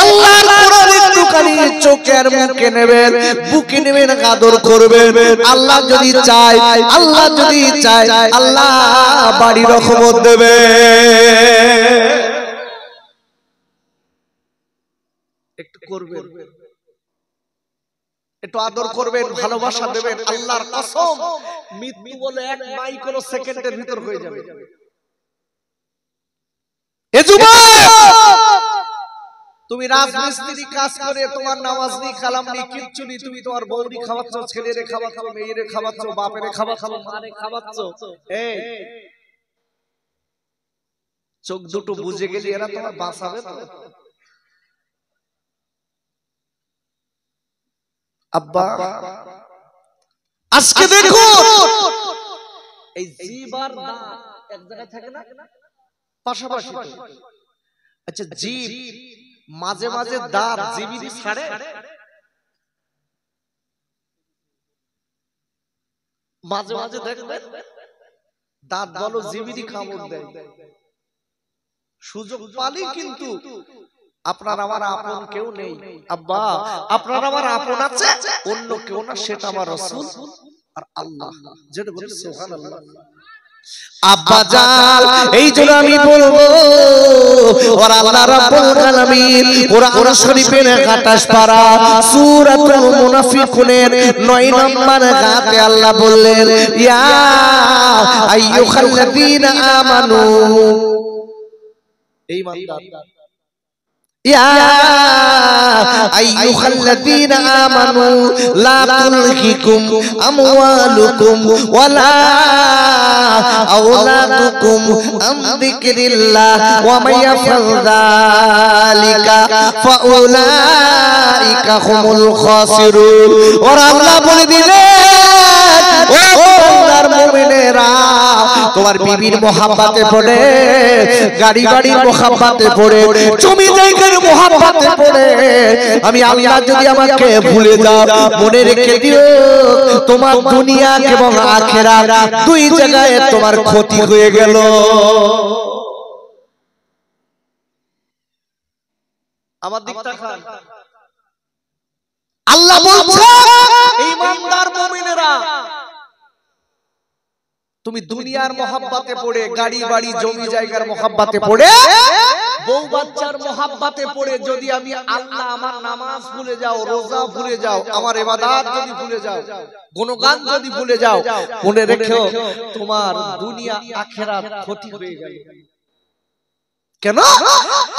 আল্লাহর কোরআন একটুখানি চোখের মুখে নেবেন বুকে নেবেন আদর করবেন আল্লাহ যদি চায় আল্লাহ বাড়ি রহমত দেবে একটু করবেন একটু আদর করবেন ভালোবাসা দেবেন আল্লাহর কসম মৃত্যু বলে এক মাইক্রো সেকেন্ডের ভিতর হয়ে যাবে এ যুবক তুমি রাজমিস্ত্রি কাজ করে তোমার নামাজ নেই কালাম নেই কিচ্ছু নেই তুমি তোমার বউরি খাওয়াচ্ছ ছেলেরে খাওয়াচ্ছ মেয়েরে খাওয়াচ্ছ বাপেরে খাওয়াচ্ছ মারে খাওয়াচ্ছ এই চোখ দুটো বুঝে গেলে এরা তোমার বাঁচাবে তো আব্বা আজকে দেখো এই জিভ আর দাঁত এক জায়গায় থাকে না পাশাপাশি আচ্ছা জিভ মাঝে মাঝে দাঁত জিভি ছাড়ে মাঝে মাঝে দেখবেন দাঁত বলো জিভি কামড় দেয় সুযোগ পালি কিন্তু আপনার আমার আপন কেউ নেই আব্বা আপনার আমার আপন আছে অন্য কেউ না সেটা আমার রাসূল আর আল্লাহ যেটা বলি সুবহানাল্লাহ আব্বা জান এই জন্য আমি বলবো ওর আল্লাহ রাব্বুল আলামিন কোরআন শরীফের 28 পারা সূরাতুল মুনাফিকুনের 9 নম্বর আয়াতে আল্লাহ বললেন ইয়া আইয়ুহাল্লাযীনা আমানু এই ইমানদার يا أيها الذين آمنوا لا تلهكم أموالكم ولا أولادكم عن ذكر الله ومن يفعل ذلك فأولئك هم الخاسرون ورحمة الله তোমার বিবির মোহাব্বতে পড়ে গাড়ি বাড়ির মোহাব্বতে পড়ে জমি জায়গার মোহাব্বতে পড়ে আমি আল্লাহ যদি আমাকে ভুলে যাও মনে রেখে দিও তোমার দুনিয়া এবং আখিরাত দুই জায়গায় তোমার ক্ষতি হয়ে গেল আমার দিকটা খান আল্লাহ বলছে ঈমানদার মুমিনেরা তুমি দুনিয়ার মোহাব্বতে পড়ে গাড়ি বাড়ি জমি জায়গার মোহাব্বতে পড়ে বউ বাচ্চার মোহাব্বতে পড়ে যদি আমি আল্লাহ আমার নামাজ ভুলে যাও রোজা ভুলে যাও আমার ইবাদত যদি ভুলে যাও গুণগান যদি ভুলে যাও মনে রেখো তোমার দুনিয়া আখিরাত ক্ষতি হয়ে গেল কেন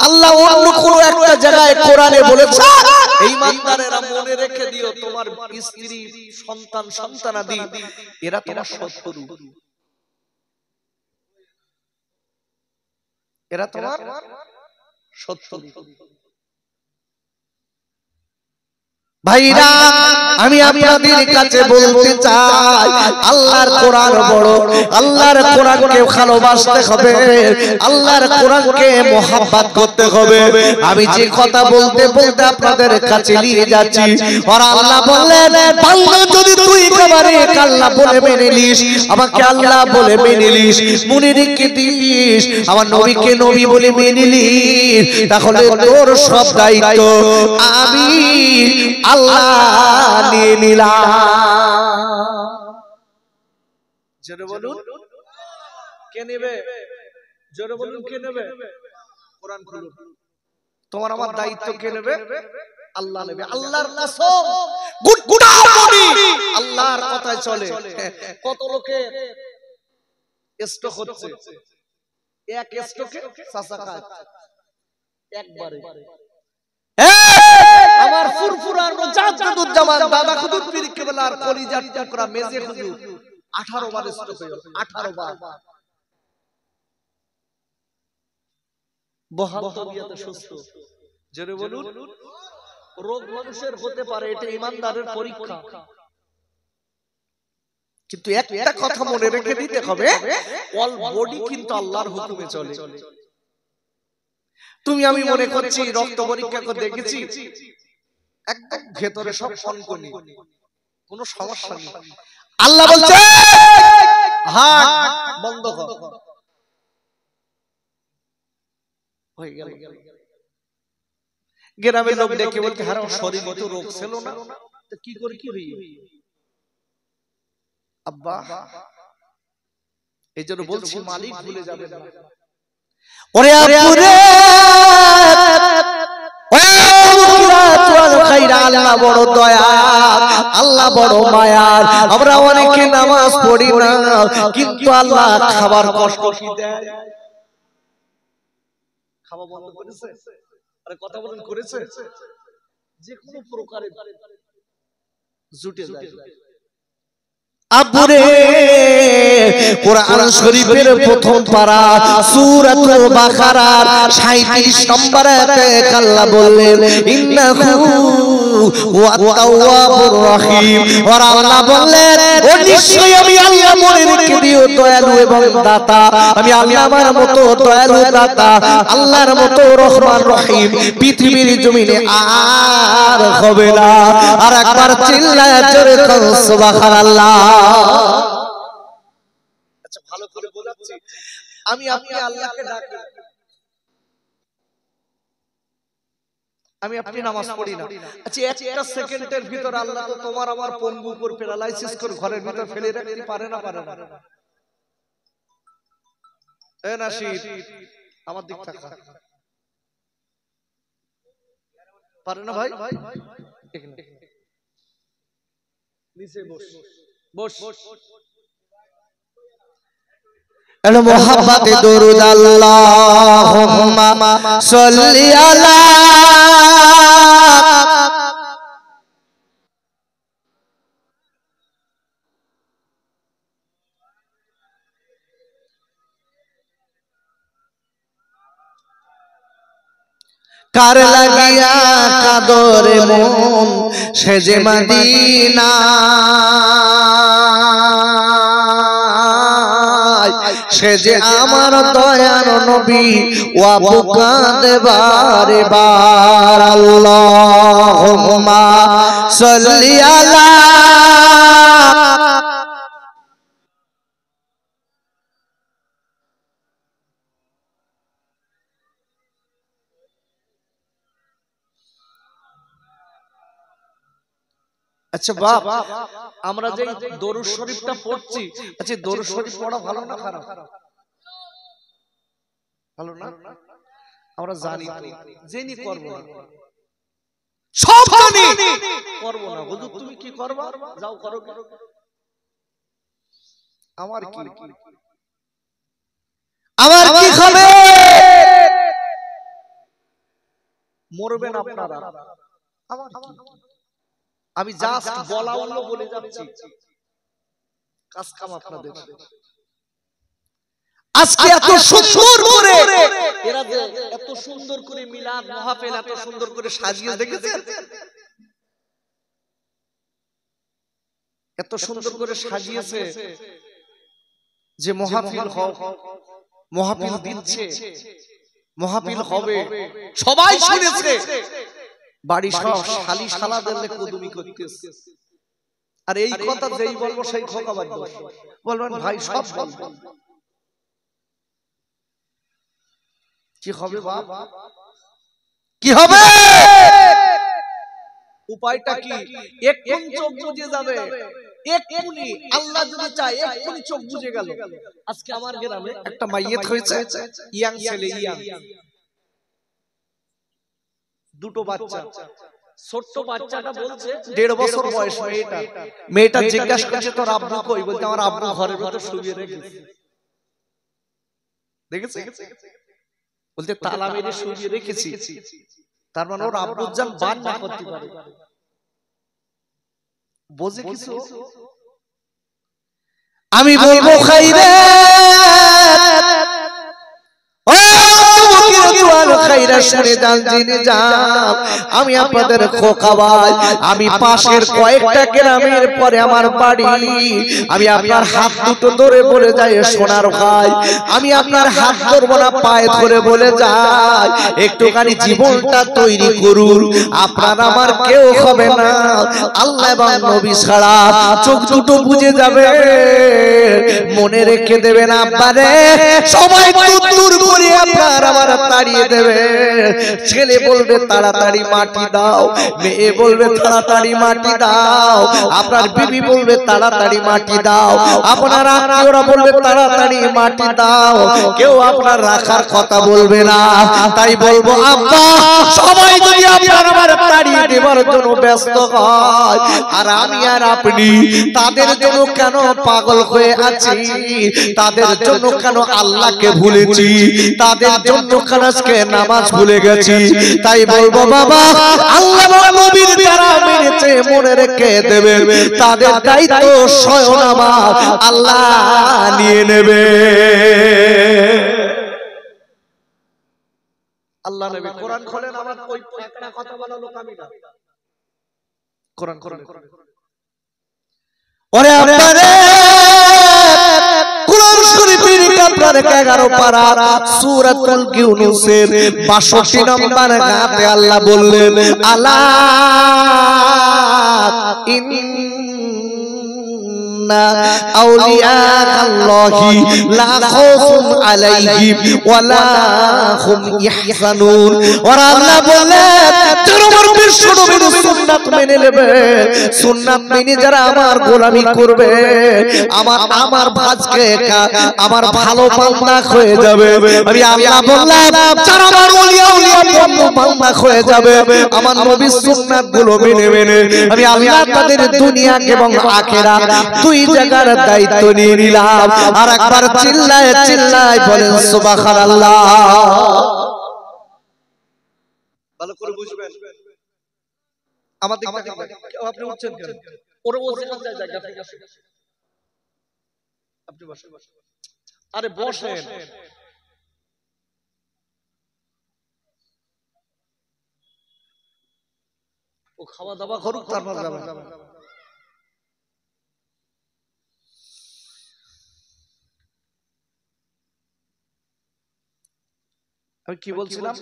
আল্লাহ অন্য কোন একটা জায়গায় কোরআনে বলেছে ঈমানদারেরা মনে রেখে দিও তোমার স্ত্রী সন্তান সন্তানাদি এরা তোমার শত্রু এরা তোমার শত্রু ভাইরা আমি আপনাদের কাছে বলতে চাই আল্লাহর কোরআন বড় আল্লাহর কোরআনকে ভালোবাসতে হবে আল্লাহর কোরআনকে মোহাব্বত করতে হবে আমি যে কথা বলতে বলতে আপনাদের কাছে নিয়ে যাচ্ছি আর আল্লাহ বললেন বান্দা যদি তুই একেবারে আল্লাহ বলে মেনে নিস আমাকে আল্লাহ বলে মেনে নিস মনে রেখে দিস আমার নবীকে নবী বলে মেনে নিস তাহলে তোর সব দায়িত্ব আমি আল্লাহ নিয়ে নিলাম জোরে বলুন কে নেবে জোরে বলুন কে নেবে কোরআন খুলুন তোমার আমার দায়িত্ব কে নেবে আল্লাহ নেবে আল্লাহর কসম গুড়গুড়া বলি আল্লাহর কথায় চলে কত লোকে স্ট্রোক হচ্ছে এক স্ট্রোকে সাসা খায় একবারে আমার ফুরফুরার মুজাদ্দিদুজ্জামান দাদা খুদুর পীর কেবলার কলিজার টুকরা মেজে হুজুর 18 বার স্ট্রোক হলো 18 বার বহাল তবিয়তে সুস্থ, জোরে বলুন। রোগ মানুষের হতে পারে, এটা ইমানদারের পরীক্ষা, কিন্তু একটা কথা মনে রেখে দিতে হবে, অল বডি কিন্তু আল্লাহর হুকুমে চলে। তুমি আমি মনে করছি রক্ত পরীক্ষা করে দেখেছি, একদম ভেতরে সব কনকনি, কোনো সমস্যা নেই। আল্লাহ বলছে হার্ট বন্ধ কর, হয়ে গেল। গ্রামের লোক দেখে বলতে হারা শরীরে তো রোগ ছিল না, তো কি করে কি হই? আব্বা এই জন্য বলছি মালিক ভুলে যাবে না। ওরে আপুরে আল্লাহ বড় দয়া, আল্লাহ বড় মায়া। আমরা অনেকে নামাজ পড়ি না, কিন্তু আল্লাহ খাবার কষ্ট কি দেয়? খাওয়া বন্ধ করেছে? আরে কথা বলেন, করেছে? যে কোনো প্রকারে জুটে যায়। আব্বুরে কোরআন শরীফের প্রথম পারা সূরাতুল বাকারার 37 নম্বর আয়াতে আল্লাহ বললেন ইন্নাহু ওয়াত তাওয়াবুর রহিম। আর আল্লাহ বললেন ও নিশ্চয়ই আমি আল্লাহ মনে রেখে দিও দয়ালু এবং দাতা, আমি আল্লাহর মতো দয়ালু দাতা, আল্লাহর মতো রহমান রহিম পৃথিবীর জমিনে আর হবে না। আর একবার চিল্লায়া জোরে বলো সুবহানাল্লাহ। আচ্ছা ভালো করে বোঝাচ্ছি, আমি আপনি আল্লাহকে ডাকি, আমি আপনি নামাজ পড়ি না। আচ্ছা একটা সেকেন্ডের ভিতর আল্লাহ তো তোমার আমার পঙ্গু করে প্যারালাইসিস করে ঘরের ভিতর ফেলে রাখতে পারে না? পারে না? এ নাসির আমার দিক থাকা পারে না ভাই? নিচে বস বস বস। এর মোহাব্বতে দরুদ আল্লাহুম্মা সাল্লি আলা কার লাগিয়া কাদরে মন সেজে মদিনা, সে যে আমার দয়ার নবী ওয়া বুকাতে বারে বার। আল্লাহুম্মা সাল্লি আলা আচ্ছা বাপ, আমরা যে দরুদ শরীফটা পড়ছি, আচ্ছা দরুদ শরীফ পড়া ভালো না খারাপ? ভালো না? আমরা জানি তো, জেনি করব না, সব জানি করব না। হুজুর তুমি কি করবা? যাও করো। আমার কি আমার কি হবে? মরবেন আপনারা, আমার কি? আমি জাস্ট বলা হলো বলে যাচ্ছি, কাজ কাম আপনাদের। আজকে এত সুন্দর করে এরা যে এত সুন্দর করে মিলাদ মাহফিল এত সুন্দর করে সাজিয়ে দেখেছেন, এত সুন্দর করে সাজিয়েছে যে মাহফিল হোক, মাহফিল দিচ্ছে, মাহফিল হবে, সবাই শুনেছে। বাড়ি সব শালি শালাদের কুদুমি করতেছে। আর এই কথা যেই বলবো সেই খোকাবাজ বলবেন ভাই সব বলবেন। কি হবে বাপ? কি হবে? উপায়টা কি? এক্ষুনি চোখ বুজে যাবে, এক্ষুনি আল্লাহ যদি চায় এক্ষুনি চোখ বুজে গেল। আজকে আমার গ্রামে একটা মাইয়েত হয়েছে, ইয়াং ছেলে, ইয়াং দুটো বাচ্চা, ছোট্ট বাচ্চাটা বলছে 1.5 বছর বয়স মেয়েটা জিজ্ঞাসা করছে তোর আব্বু কই? বলতে আমার আব্বু ঘরের ভিতর শুয়ে রেখেছে। দেখেছে? বলতে তালা মেরে শুয়ে রেখেছি, তার মানে ওর আব্বু জান বান না করতে পারে। বোঝে কিছু? আমি বলবো খাইরে ও মুকির ভাইরা শুনে যান, জেনে যান, আমি আপনাদের খোকা ভাই, আমি পাশের কয়েকটা গ্রামের পরে আমার বাড়ি। আমি আপনার হাত দুটো ধরে বলে যাই সোনার ভাই, আমি আপনার হাত ধরবো না, পায়ে ধরে বলে যাই একটুখানি জীবনটা তৈরি করুন, আপনার আমার কেউ হবে না, আল্লাহ এবং নবী ছাড়া। চোখ দুটো বুঝে যাবে, মনে রেখে দেবেন আব্বারে, সবাই দূর করে আপনার আমার তাড়িয়ে দেবে। ছেলে বলবে তাড়াতাড়ি মাটি দাও, মেয়ে বলবে তাড়াতাড়ি মাটি দাও, আপনার বিবি বলবে তাড়াতাড়ি মাটি দাও, আপনার আত্মীয়রা বলবে তাড়াতাড়ি মাটি দাও, কেউ আপনার রাখার কথা বলবে না। তাই বলবো আব্বা, সবাই যদি আপনার আমার তাড়িয়ে দেবার জন্য ব্যস্ত হয়, আর আমি আর আপনি তাদের জন্য কেন পাগল হয়ে আছি, তাদের জন্য কেন আল্লাহকে ভুলেছি, তাদের জন্য কেন আজকে নামাজ ভুলে গেছি। তাই বলবো বাবা, আল্লাহ নবীর যারা মেনেছে মনে রেখে দেবে, তাদের দায়িত্ব স্বয়ং আমার আল্লাহ নিয়ে নেবে। আল্লাহ নবী কোরআন খোলেন, আমার ওই একটা কথা বলা লোক আমি না, কোরআন খোলেন। ওরে আপনারে কোরআন শরীফের 11 পারা সূরাতুল ইউনূসের 62 নম্বর আয়াতে আল্লাহ বললেন, আলা আউলিয়া আল্লাহি লা খাউফুন আলাইহিম ওয়া লা হুম ইয়াহজানুন। ওরা আল্লাহ বলেন, যারা আমার বিশ্ব নবীর সুন্নাত মেনে নেবে, সুন্নাত মেনে যারা আমার গোলামি করবে, আমার ভাজকে আমার ভালো বান্দা হয়ে যাবে। আমি আল্লাহ বললাম, যারা আমার ওলিয়া বন্ধু বান্দা হয়ে যাবে, আমার নবীর সুন্নাত গুলো মেনে মেনে, আমি আল্লাহ তাদের দুনিয়া এবং আখিরাত দুই জায়গার দায়িত্ব নিয়ে নিলাম। আর একবার চিল্লায় চিল্লায় বলেন সুবহানাল্লাহ। ভালো করে বুঝবেন, আমাদের আপনি উঠছেন কেন? ওরে ও যেখানে যায় জায়গা থেকে আসে, আপনি বসেন। আরে বসেন, ও খাওয়া দাওয়া করুক, তারপর যাবেন। আমি কি বলছিলাম?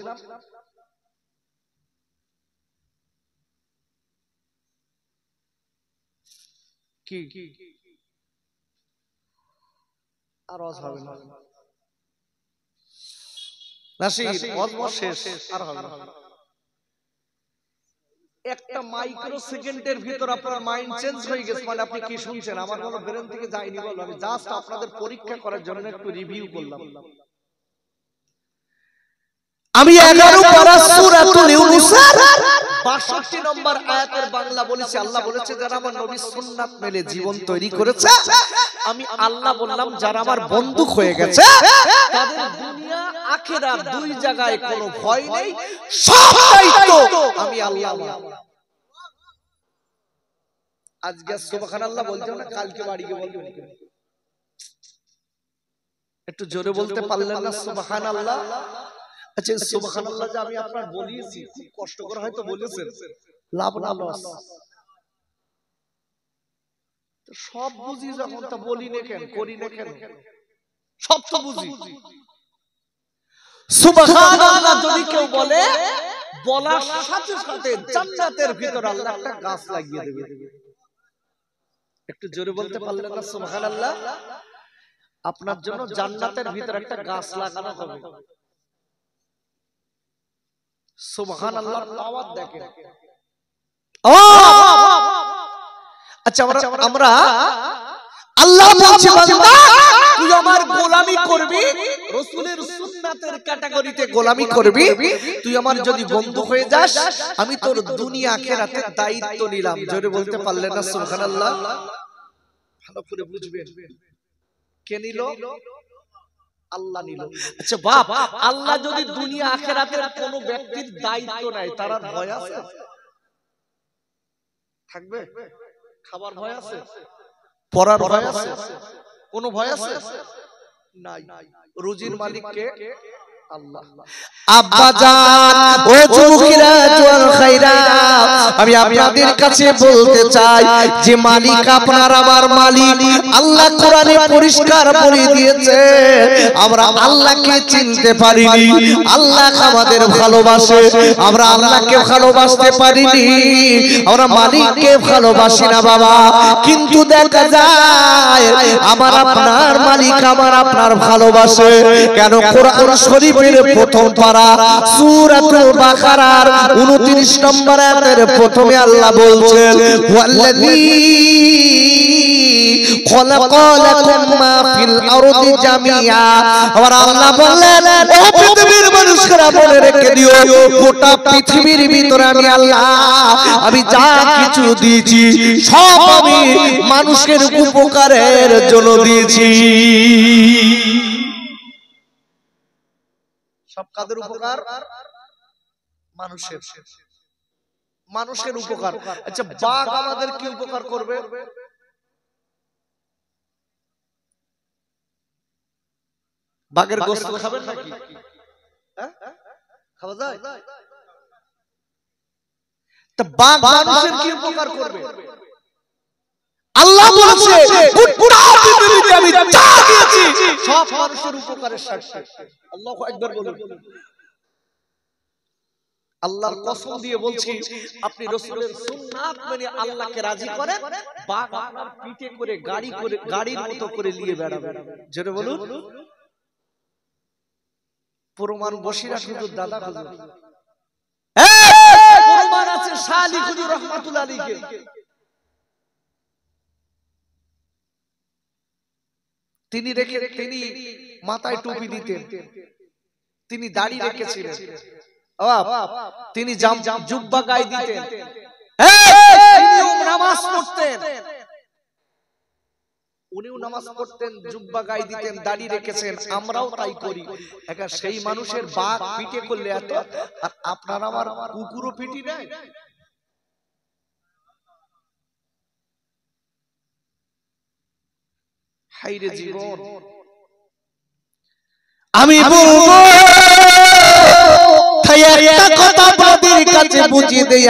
কি আর ওয়াজ হবে না, নাসির ওয়াজ শেষ, আর হবে না। একটা মাইক্রো সেকেন্ডের ভিতর আপনার মাইন্ড চেঞ্জ হয়ে গেছে, মানে আপনি কি শুনছেন আমার কোনো ব্রেন থেকে যায়নি বলো, আমি জাস্ট আপনাদের পরীক্ষা করার জন্য একটু রিভিউ করলাম। আমি 11 পারা সূরাতুল ইউনূসের 62 নম্বর আয়াতের বাংলা বলেছি। আল্লাহ বলেছে, যারা আমার নবীর সুন্নাত মেনে জীবন তৈরি করেছে, আমি আল্লাহ বললাম যারা আমার বন্ধু হয়ে গেছে, তাদের দুনিয়া আখিরাত দুই জায়গায় কোনো ভয় নেই, সব দায়িত্ব আমি আল্লাহ। আজকে সুবহানাল্লাহ বলতে না, কালকে বাড়ি গিয়ে বলবেন। একটু জোরে বলতে পারলেন না সুবহানাল্লাহ? আচ্ছা সুবহানাল্লাহ যে আমি আপনার বলিয়েছি, খুব কষ্ট করে হয়তো বলেছেন, লাভ না লস? তো সব বুঝি যখন, তা বলি না কেন, করি না কেন? সব তো বুঝি। সুবহানাল্লাহ যদি কেউ বলে, বলার সাথে সাথে জান্নাতের ভিতর আল্লাহ একটা গাছ লাগিয়ে দেবে। একটু জোরে বলতে পারলেন না সুবহানাল্লাহ? আপনার জন্য জান্নাতের ভিতর একটা গাছ লাগানো হবে। সুবহানাল্লাহ, পাওয়ার দেখেন। আচ্ছা আমরা আল্লাহ বলছে, বান্দা তুই আমার গোলামি করবি, রাসূলের সুন্নাতের ক্যাটাগরিতে গোলামি করবি, তুই আমার যদি বন্ধু হয়ে যাস, আমি তোর দুনিয়া আখিরাতের দায়িত্ব নিলাম। জোরে বলতে পারলেন না সুবহানাল্লাহ? ভালো করে বুঝবেন, কে নিল? আল্লাহ নিল। আচ্ছা বাপ, আল্লাহ যদি দুনিয়া আখিরাতের কোন ব্যক্তির দায়িত্ব নেয়, তার আর ভয় আছে? থাকবে? খাবার ভয় আছে? পড়ার ভয় আছে? কোন ভয় আছে? নাই। রুজির মালিক কে? আব্বা জান, ও যুবকেরা, জোয়ান খাইরা, আমি আপনাদের কাছে বলতে চাই যে মালিক আপনার আমার মালিক। আল্লাহ কোরআনে পরিষ্কার বলে দিয়েছে আমরা আল্লাহকে চিনতে পারিনি, আল্লাহ আমাদের ভালোবাসে, আমরা আল্লাহকে ভালোবাসতে পারিনি, আমরা মালিককে ভালোবাসি না বাবা। কিন্তু দেখা যায় আমার আপনার মালিক আমার আপনার ভালোবাসে কেন? কোরআন শরীফের প্রথম পারা সূরাতুল বাকারার 29 নম্বর আয়াতের প্রথমে আল্লাহ বলছেন ওয়াল্লাযী খালাকা লাকুম মা ফিল আরদি জামিআ। আর আল্লাহ বললেন ও পৃথিবীর মানুষরা মনে রেখে দিও গোটা পৃথিবীর ভিতরে আমি আল্লাহ আমি যা কিছু দিয়েছি সব আমি মানুষের উপকারের জন্য দিয়েছি। সব কাদের উপকার? মানুষের, মানুষের উপকার। আচ্ছা বাঘ আমাদের কি উপকার করবে? বাঘের গোশত খাবেন নাকি? খাওয়া যায়? তা বাঘ মানুষের কি উপকার করবে? আল্লাহ বলেছে গোটা পৃথিবীতে আমি যা দিয়েছি সব মানুষের উপকারের স্বার্থে। আল্লাহু আকবার বলুন। আল্লাহর কসম দিয়ে বলছি আপনি রাসূলের সুন্নাত মেনে আল্লাহকে রাজি করেন, বাঘ আপনার পিঠে করে গাড়ির মতো করে নিয়ে বেড়াবে। জোরে বলুন। প্রমাণ বসিরা হুজুর দাদা হুজুর, প্রমাণ আছে শালি হুজুর রাহমাতুল্লাহ আলাইহি। তিনি মাথায় টুপি দিতেন, তিনি দাড়ি রেখেছিলেন, তিনি জুব্বা গায়ে দিতেন, তিনিও নামাজ পড়তেন, উনিও নামাজ পড়তেন, জুব্বা গায়ে দিতেন, দাড়ি রেখেছেন, আমরাও তাই করি। এখন সেই মানুষের বাঘ পিটে করলে এত, আর আপনার আমার কুকুরও পিটি নেয়। হাইরে জীবন। আমি বলবো একটা কথা আপনাদের কাছে বুঝিয়ে দেই।